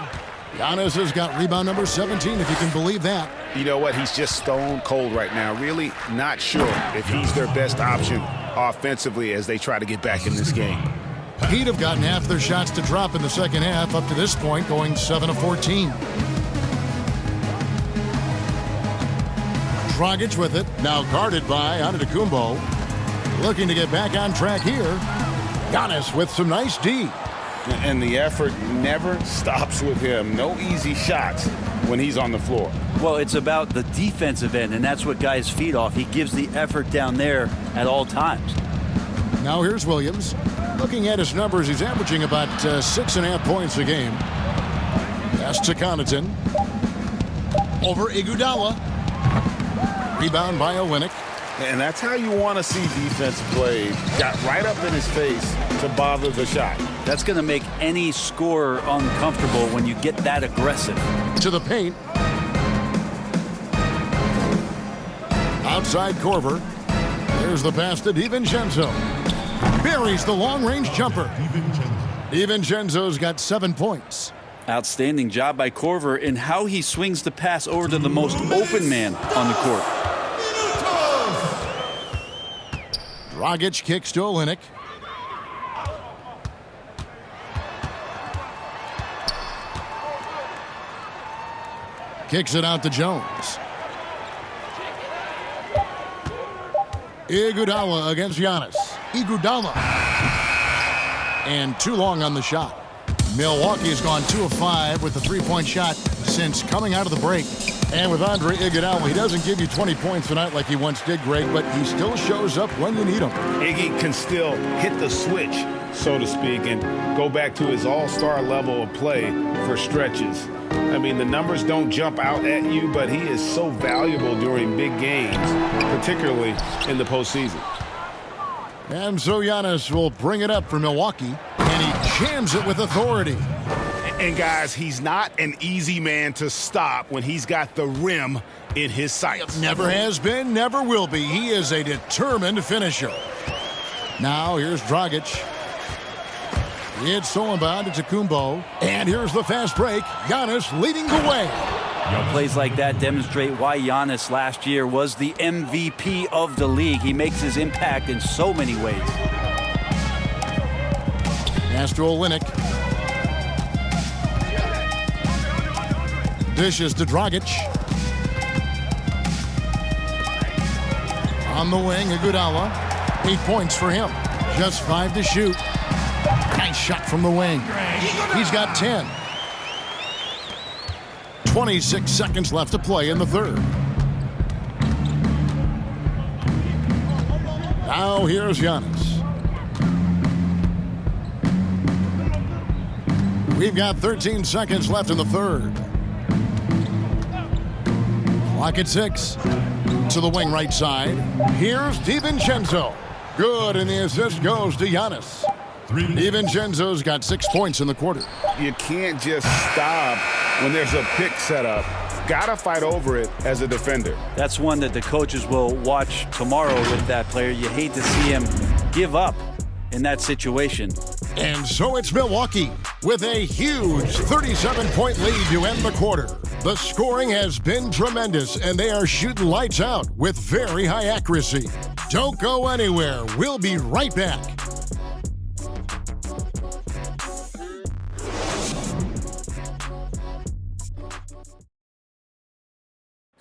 Giannis has got rebound number 17, if you can believe that. You know what? He's just stone cold right now. Really not sure if he's their best option offensively as they try to get back in this game. He'd have gotten half their shots to drop in the second half up to this point, going 7 of 14. Dragic with it, now guarded by Antetokounmpo. Looking to get back on track here. Giannis with some nice D. And the effort never stops with him. No easy shots when he's on the floor. Well, it's about the defensive end, and that's what guys feed off. He gives the effort down there at all times. Now here's Williams. Looking at his numbers, he's averaging about 6.5 points a game. Pass to Connaughton. Over Iguodala. Rebound by Olynyk. And that's how you want to see defense played. Got right up in his face to bother the shot. That's going to make any scorer uncomfortable when you get that aggressive. To the paint. Outside Korver. There's the pass to DiVincenzo. Buries the long-range jumper. DiVincenzo's got 7 points. Outstanding job by Korver in how he swings the pass over to the most open man on the court. Dragic kicks to Olynyk. Kicks it out to Jones. Iguodala against Giannis. Iguodala. And too long on the shot. Milwaukee has gone 2 of 5 with the three-point shot since coming out of the break. And with Andre Iguodala, he doesn't give you 20 points tonight like he once did, Greg, but he still shows up when you need him. Iggy can still hit the switch, so to speak, and go back to his all-star level of play for stretches. I mean, the numbers don't jump out at you, but he is so valuable during big games, particularly in the postseason. And so Giannis will bring it up for Milwaukee, and he jams it with authority. And guys, he's not an easy man to stop when he's got the rim in his sights. Never has been, never will be. He is a determined finisher. Now here's Dragic. It's stolen by Antetokounmpo. And here's the fast break. Giannis leading the way. Plays like that demonstrate why Giannis last year was the MVP of the league. He makes his impact in so many ways. Pass to Olynyk. Dishes to Dragic. On the wing, Iguodala. 8 points for him. Just 5 to shoot. Nice shot from the wing. He's got 10. 26 seconds left to play in the third. Now here's Giannis. We've got 13 seconds left in the third. Clock at 6. To the wing right side. Here's DiVincenzo. Good, and the assist goes to Giannis. DiVincenzo's got 6 points in the quarter. You can't just stop when there's a pick set up. Gotta fight over it as a defender. That's one that the coaches will watch tomorrow with that player. You hate to see him give up in that situation. And so it's Milwaukee with a huge 37-point lead to end the quarter. The scoring has been tremendous, and they are shooting lights out with very high accuracy. Don't go anywhere. We'll be right back.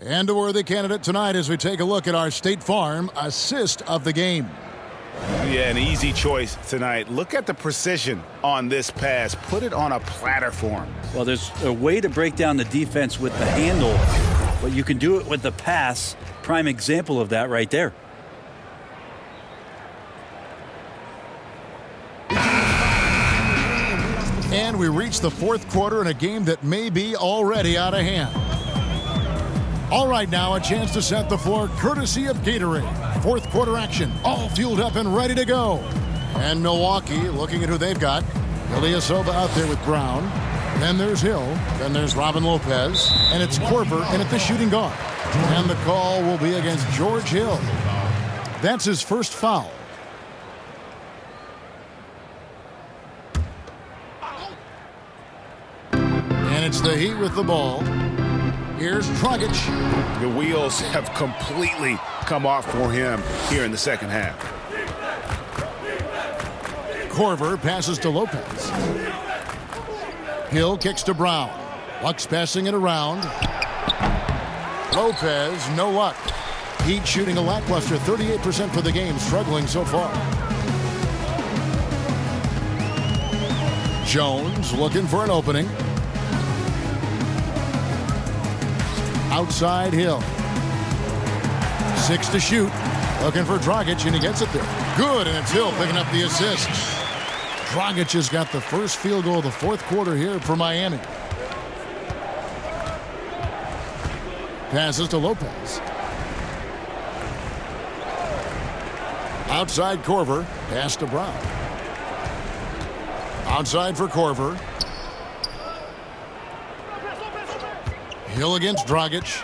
And a worthy candidate tonight as we take a look at our State Farm assist of the game. Yeah, an easy choice tonight. Look at the precision on this pass. Put it on a platter for him. Well, there's a way to break down the defense with the handle, but you can do it with the pass. Prime example of that right there. And we reach the fourth quarter in a game that may be already out of hand. All right, now a chance to set the floor courtesy of Gatorade. Fourth quarter action, all fueled up and ready to go. And Milwaukee looking at who they've got. Ilyasova out there with Brown. Then there's Hill. Then there's Robin Lopez. And it's Korver in at the shooting guard. And the call will be against George Hill. That's his first foul. And it's the Heat with the ball. Here's Dragic. The wheels have completely come off for him here in the second half. Korver passes to Lopez. Hill kicks to Brown. Bucks passing it around. Lopez, no luck. Heat shooting a lackluster 38% for the game, struggling so far. Jones looking for an opening. Outside Hill. 6 to shoot. Looking for Dragic, and he gets it there. Good, and it's Hill picking up the assist. Dragic has got the first field goal of the fourth quarter here for Miami. Passes to Lopez. Outside Korver. Pass to Brown. Outside for Korver. Hill against Dragic.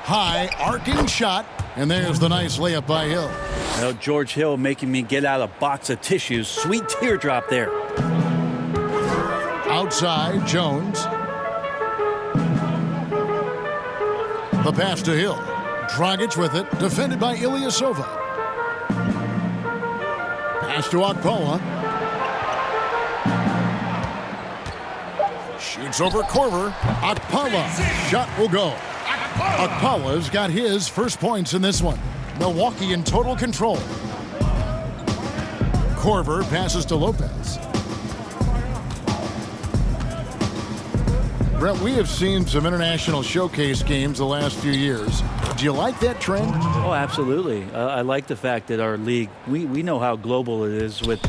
High, arcing shot. And there's the nice layup by Hill. Now, George Hill making me get out a box of tissues. Sweet teardrop there. Outside, Jones. The pass to Hill. Dragic with it. Defended by Ilyasova. Pass to Okpala. Shoots over Korver. Okpala. Shot will go. Okpala's got his first points in this one. Milwaukee in total control. Korver passes to Lopez. Brett, we have seen some international showcase games the last few years. Do you like that trend? Oh, absolutely. I like the fact that our league, we know how global it is with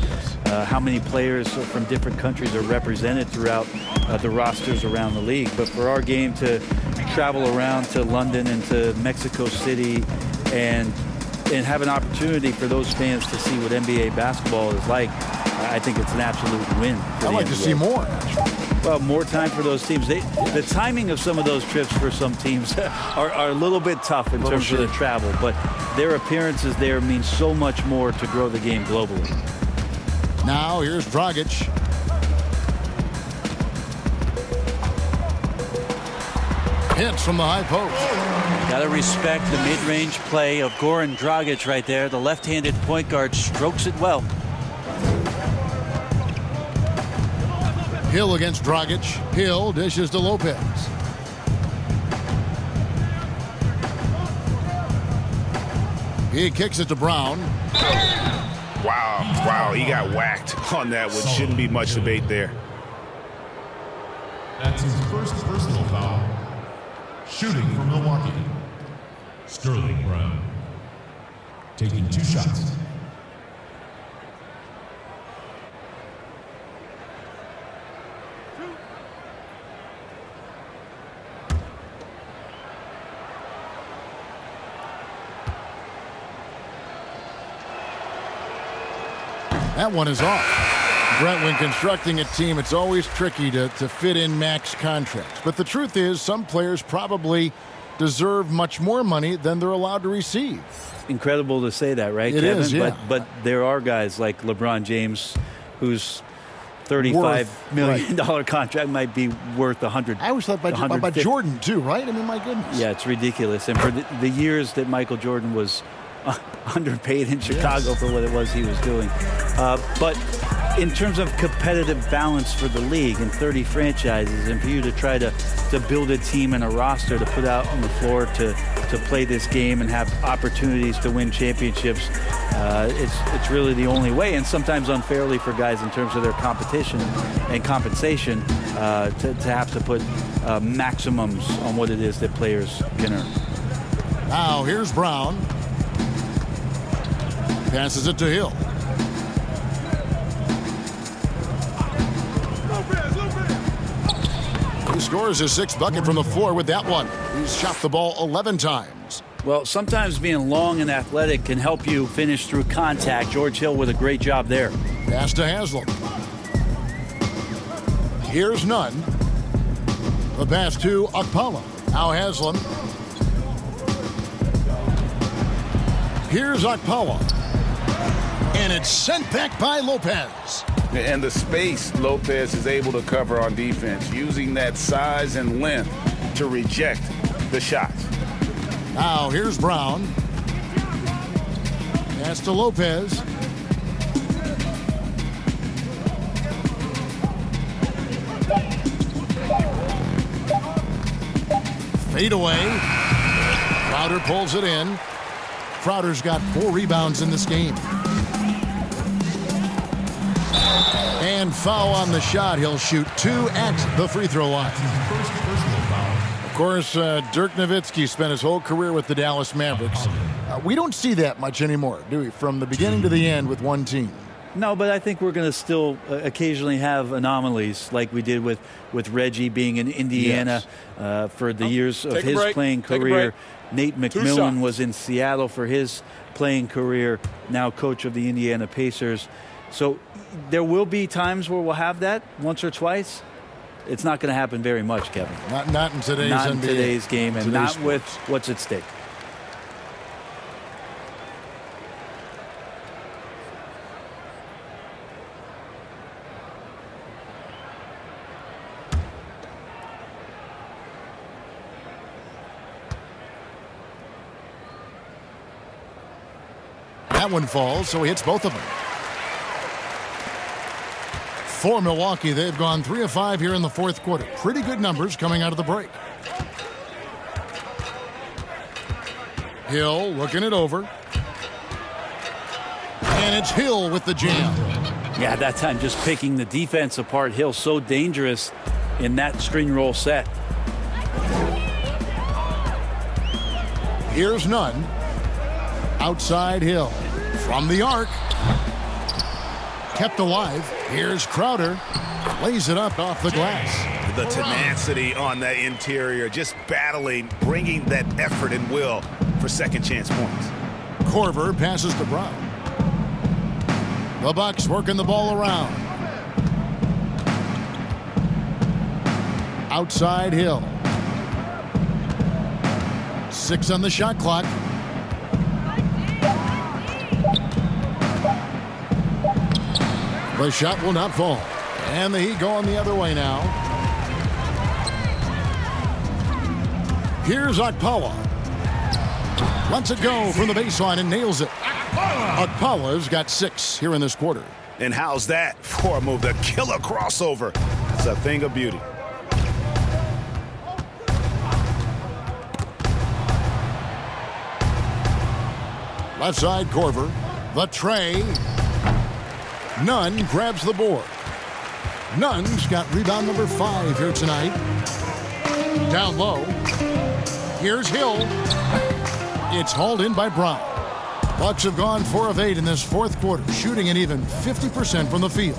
how many players from different countries are represented throughout the rosters around the league. But for our game to travel around to London and to Mexico City and have an opportunity for those fans to see what NBA basketball is like, I think it's an absolute win. I'd like to see more. Well, more time for those teams. The timing of some of those trips for some teams are a little bit tough in terms of the travel, but their appearances there mean so much more to grow the game globally. Now here's Dragic. Hits from the high post. Got to respect the mid-range play of Goran Dragic right there. The left-handed point guard strokes it well. Hill against Dragic. Hill dishes to Lopez. He kicks it to Brown. Wow, he got whacked on that one. Shouldn't be much debate there. That's his first personal foul. Shooting from Milwaukee, Sterling Brown. Taking 2 shots. That one is off. Brent, when constructing a team, it's always tricky to fit in max contracts. But the truth is, some players probably deserve much more money than they're allowed to receive. Incredible to say that, right, It Kevin? is, yeah. But there are guys like LeBron James whose $35 million contract might be worth 100. I always thought about Jordan, too, right? I mean, my goodness. Yeah, it's ridiculous. And for the years that Michael Jordan was underpaid in Chicago for what it was he was doing. But in terms of competitive balance for the league and 30 franchises, and for you to try to build a team and a roster to put out on the floor to play this game and have opportunities to win championships, it's really the only way, and sometimes unfairly for guys in terms of their competition and compensation to have to put maximums on what it is that players can earn. Now here's Brown. Passes it to Hill. He scores his 6th bucket from the floor with that one. He's shot the ball 11 times. Well, sometimes being long and athletic can help you finish through contact. George Hill with a great job there. Pass to Haslam. Here's Nunn. The pass to Okpala. Now Haslam. Here's Okpala. And it's sent back by Lopez. And the space Lopez is able to cover on defense, using that size and length to reject the shots. Now here's Brown. Pass to Lopez. Fade away. Crowder pulls it in. Crowder's got 4 rebounds in this game. And foul on the shot. He'll shoot 2 at the free throw line. Of course, Dirk Nowitzki spent his whole career with the Dallas Mavericks. We don't see that much anymore, do we? From the beginning to the end with one team. No, but I think we're going to still occasionally have anomalies like we did with Reggie being in Indiana for the years of his playing career. Nate McMillan was in Seattle for his playing career, now coach of the Indiana Pacers. So there will be times where we'll have that once or twice. It's not going to happen very much, Kevin. Not in today's not in NBA. Today's game, and not with what's at stake. That one falls, so he hits both of them. For Milwaukee, they've gone 3 of 5 here in the 4th quarter. Pretty good numbers coming out of the break. Hill looking it over. And it's Hill with the jam. Yeah, that time just picking the defense apart. Hill so dangerous in that screen roll set. Here's Nunn. Outside Hill. From the arc. Kept alive. Here's Crowder. Lays it up off the glass. The tenacity on that interior, just battling, bringing that effort and will for second chance points. Korver passes to Brown. The Bucks working the ball around. Outside Hill. 6 on the shot clock. The shot will not fall. And the Heat going the other way now. Here's Okpala. Lets it go from the baseline and nails it. Okpala's got 6 here in this quarter. And how's that for a move? The killer crossover. It's a thing of beauty. Left side, Korver. The tray. Nunn grabs the board. Nunn's got rebound number 5 here tonight. Down low. Here's Hill. It's hauled in by Brown. Bucks have gone 4 of 8 in this 4th quarter, shooting an even 50% from the field.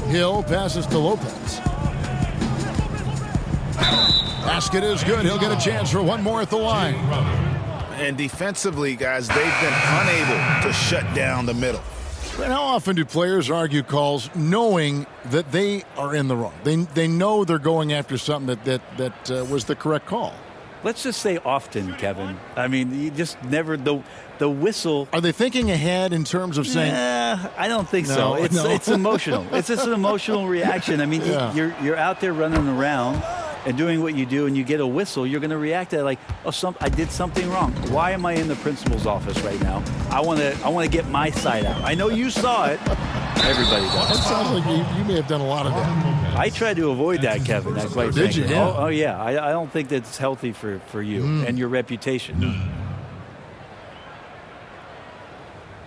Hill passes to Lopez. Basket is good. He'll get a chance for one more at the line. And defensively, guys, they've been unable to shut down the middle. And how often do players argue calls knowing that they are in the wrong? They know they're going after something that was the correct call. Let's just say often, Kevin. I mean, you just never the whistle. Are they thinking ahead in terms of saying? I don't think so. It's emotional. It's just an emotional reaction. I mean, you're out there running around, and doing what you do, and you get a whistle, you're going to react to it like, oh, I did something wrong. Why am I in the principal's office right now? I want to get my side out. I know you saw it. Everybody does. That sounds like you may have done a lot of that. I try to avoid that, Kevin. Quite Did frankly. you? Yeah. Oh, yeah. I don't think that's healthy for you and your reputation.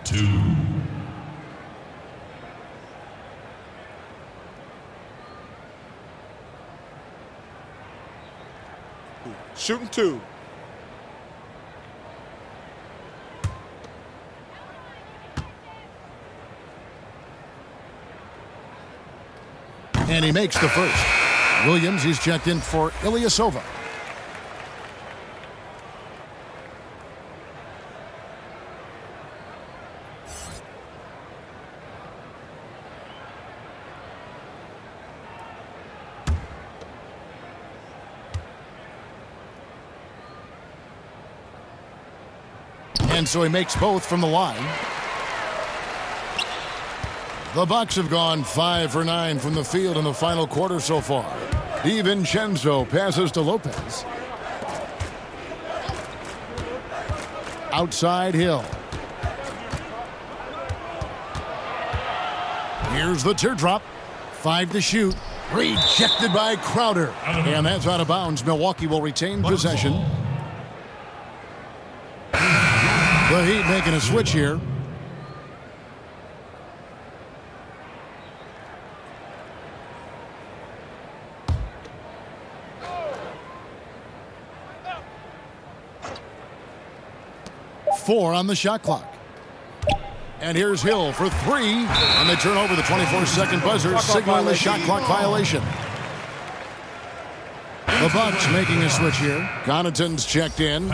2. Shooting 2. And he makes the first. Williams, he's checked in for Ilyasova. And so he makes both from the line. The Bucks have gone 5 for 9 from the field in the final quarter so far. DiVincenzo passes to Lopez. Outside Hill. Here's the teardrop. 5 to shoot. Rejected by Crowder. And that's out of bounds. Milwaukee will retain possession. The Heat making a switch here. Four on the shot clock. And here's Hill for 3. And they turn over the 24-second buzzer, signaling the shot clock violation. The Bucks making a switch here. Connaughton's checked in.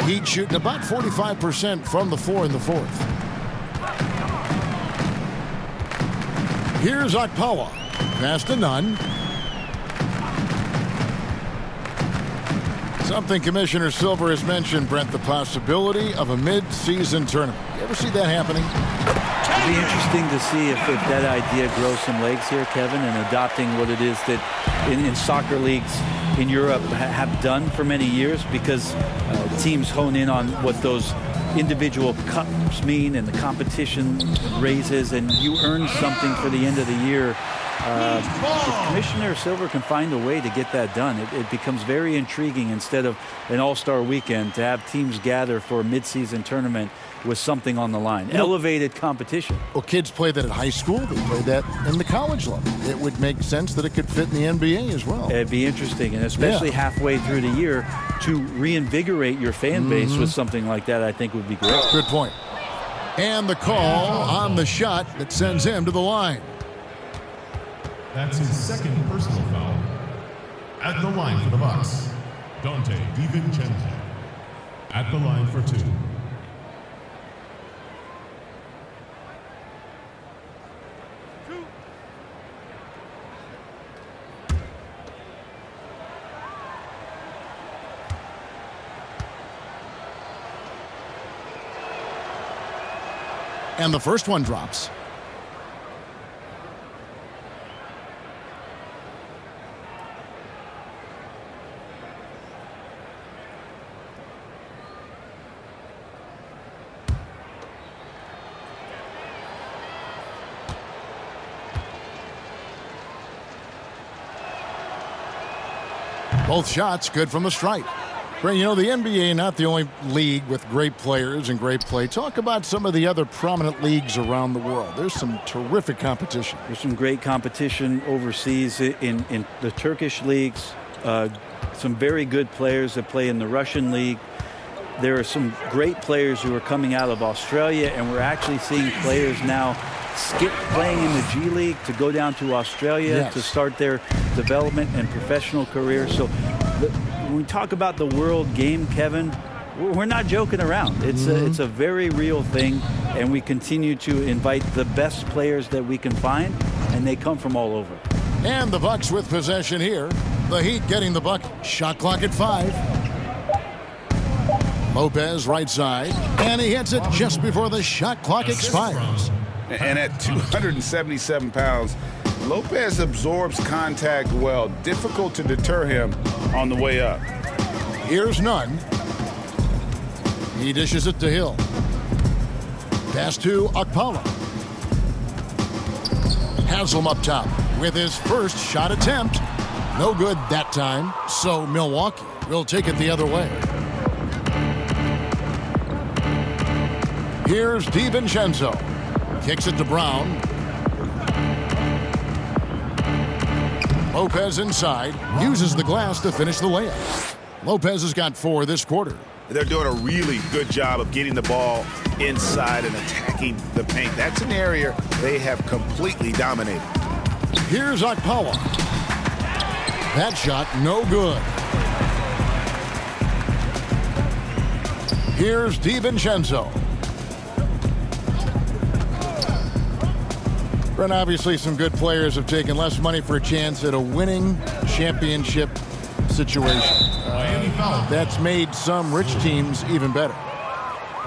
Heat shooting about 45% from the 4 in the fourth. Here's Okpawa. Pass to Nunn. Something Commissioner Silver has mentioned, Brent, the possibility of a mid-season tournament. You ever see that happening? It'd be interesting to see if that idea grows some legs here, Kevin, and adopting what it is that in soccer leagues in Europe have done for many years, because teams hone in on what those individual cups mean and the competition raises, and you earn something for the end of the year. If Commissioner Silver can find a way to get that done, it becomes very intriguing, instead of an all-star weekend, to have teams gather for a mid-season tournament with something on the line. Elevated competition. Well, kids play that at high school. They play that in the college level. It would make sense that it could fit in the NBA as well. It'd be interesting, and especially halfway through the year, to reinvigorate your fan base with something like that, I think would be great. Good point. And the call on the shot that sends him to the line. That's his second personal foul. At the line for the Bucks, Dante DiVincenzo. At the line for 2. And the first one drops. Both shots good from the stripe. Brent, you know, the NBA not the only league with great players and great play. Talk about some of the other prominent leagues around the world. There's some terrific competition. There's some great competition overseas in the Turkish leagues. Some very good players that play in the Russian league. There are some great players who are coming out of Australia, and we're actually seeing players now skip playing in the G League to go down to Australia to start their development and professional career. So when we talk about the world game, Kevin, we're not joking around. It's a very real thing, and we continue to invite the best players that we can find, and they come from all over. And the Bucks with possession here. The Heat getting the buck. Shot clock at 5. Lopez right side, and he hits it just before the shot clock expires. And at 277 pounds, Lopez absorbs contact well. Difficult to deter him on the way up. Here's Nunn. He dishes it to Hill. Pass to Okpala. Haslam up top with his first shot attempt. No good that time, so Milwaukee will take it the other way. Here's DiVincenzo. Kicks it to Brown. Lopez inside, uses the glass to finish the layup. Lopez has got 4 this quarter. They're doing a really good job of getting the ball inside and attacking the paint. That's an area they have completely dominated. Here's Okpala. That shot, no good. Here's DiVincenzo. And obviously some good players have taken less money for a chance at a winning championship situation. That's made some rich teams even better.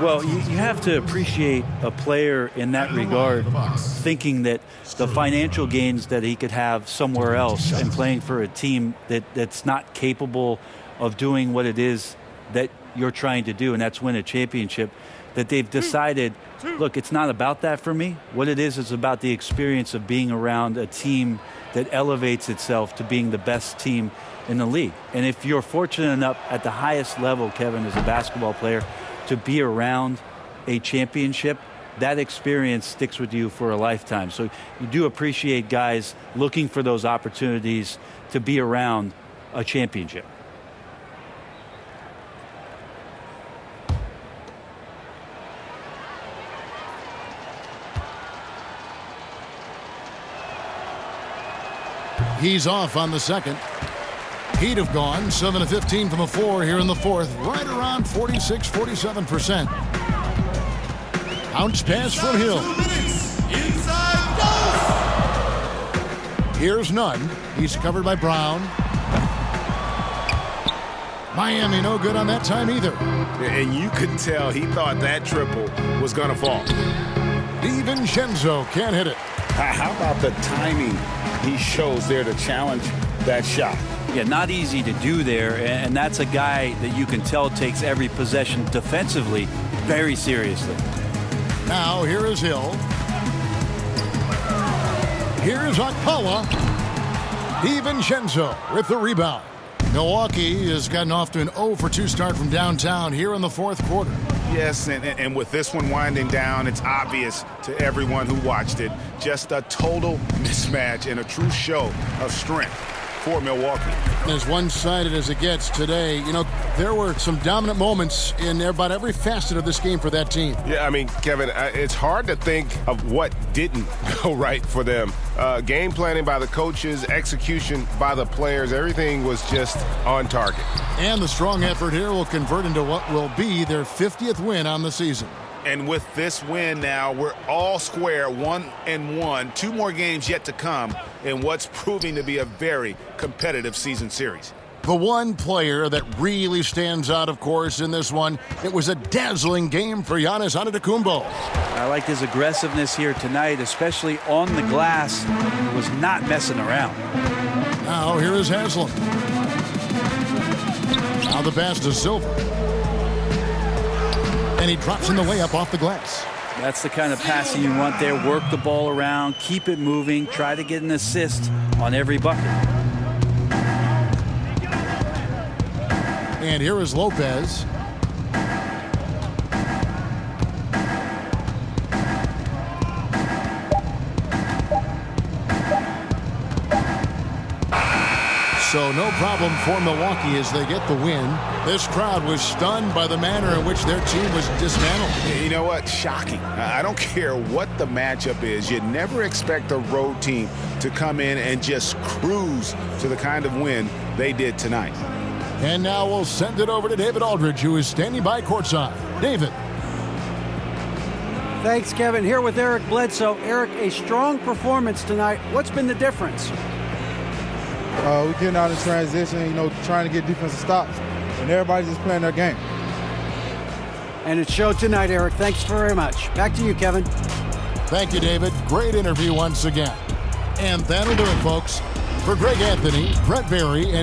Well, you have to appreciate a player in that regard, thinking that the financial gains that he could have somewhere else and playing for a team that's not capable of doing what it is that you're trying to do, and that's win a championship, that they've decided, look, it's not about that for me. What it is about the experience of being around a team that elevates itself to being the best team in the league. And if you're fortunate enough at the highest level, Kevin, as a basketball player, to be around a championship, that experience sticks with you for a lifetime. So you do appreciate guys looking for those opportunities to be around a championship. He's off on the second. He'd have gone 7 of 15 from the floor here in the fourth, right around 46-47%. Bounce pass from Hill. Here's Nunn. He's covered by Brown. Miami no good on that time either. And you could tell he thought that triple was going to fall. DiVincenzo can't hit it. How about the timing he shows there to challenge that shot? Yeah, not easy to do there, and that's a guy that you can tell takes every possession defensively very seriously. Now here is Hill. Here's Okpala. DiVincenzo with the rebound. Milwaukee has gotten off to an 0-for-2 start from downtown here in the fourth quarter. Yes, and with this one winding down, it's obvious to everyone who watched it. Just a total mismatch and a true show of strength for Milwaukee. As one-sided as it gets today, you know, there were some dominant moments in about every facet of this game for that team. Yeah, I mean, Kevin, it's hard to think of what didn't go right for them. Game planning by the coaches, execution by the players, everything was just on target. And the strong effort here will convert into what will be their 50th win on the season. And with this win now, we're all square, 1-1. 2 more games yet to come in what's proving to be a very competitive season series. The one player that really stands out, of course, in this one, it was a dazzling game for Giannis Antetokounmpo. I liked his aggressiveness here tonight, especially on the glass. He was not messing around. Now here is Haslam. Now the pass to Silver. And he drops in the layup off the glass. That's the kind of passing you want there. Work the ball around, keep it moving, try to get an assist on every bucket. And here is Lopez. So no problem for Milwaukee as they get the win. This crowd was stunned by the manner in which their team was dismantled. You know what? Shocking. I don't care what the matchup is. You never expect a road team to come in and just cruise to the kind of win they did tonight. And now we'll send it over to David Aldridge, who is standing by courtside. David. Thanks, Kevin. Here with Eric Bledsoe. Eric, a strong performance tonight. What's been the difference? We're getting out in transition, trying to get defensive stops, and everybody's just playing their game. And it showed tonight, Eric. Thanks very much. Back to you, Kevin. Thank you, David. Great interview once again. And that'll do it, folks. For Greg Anthony, Brett Berry, and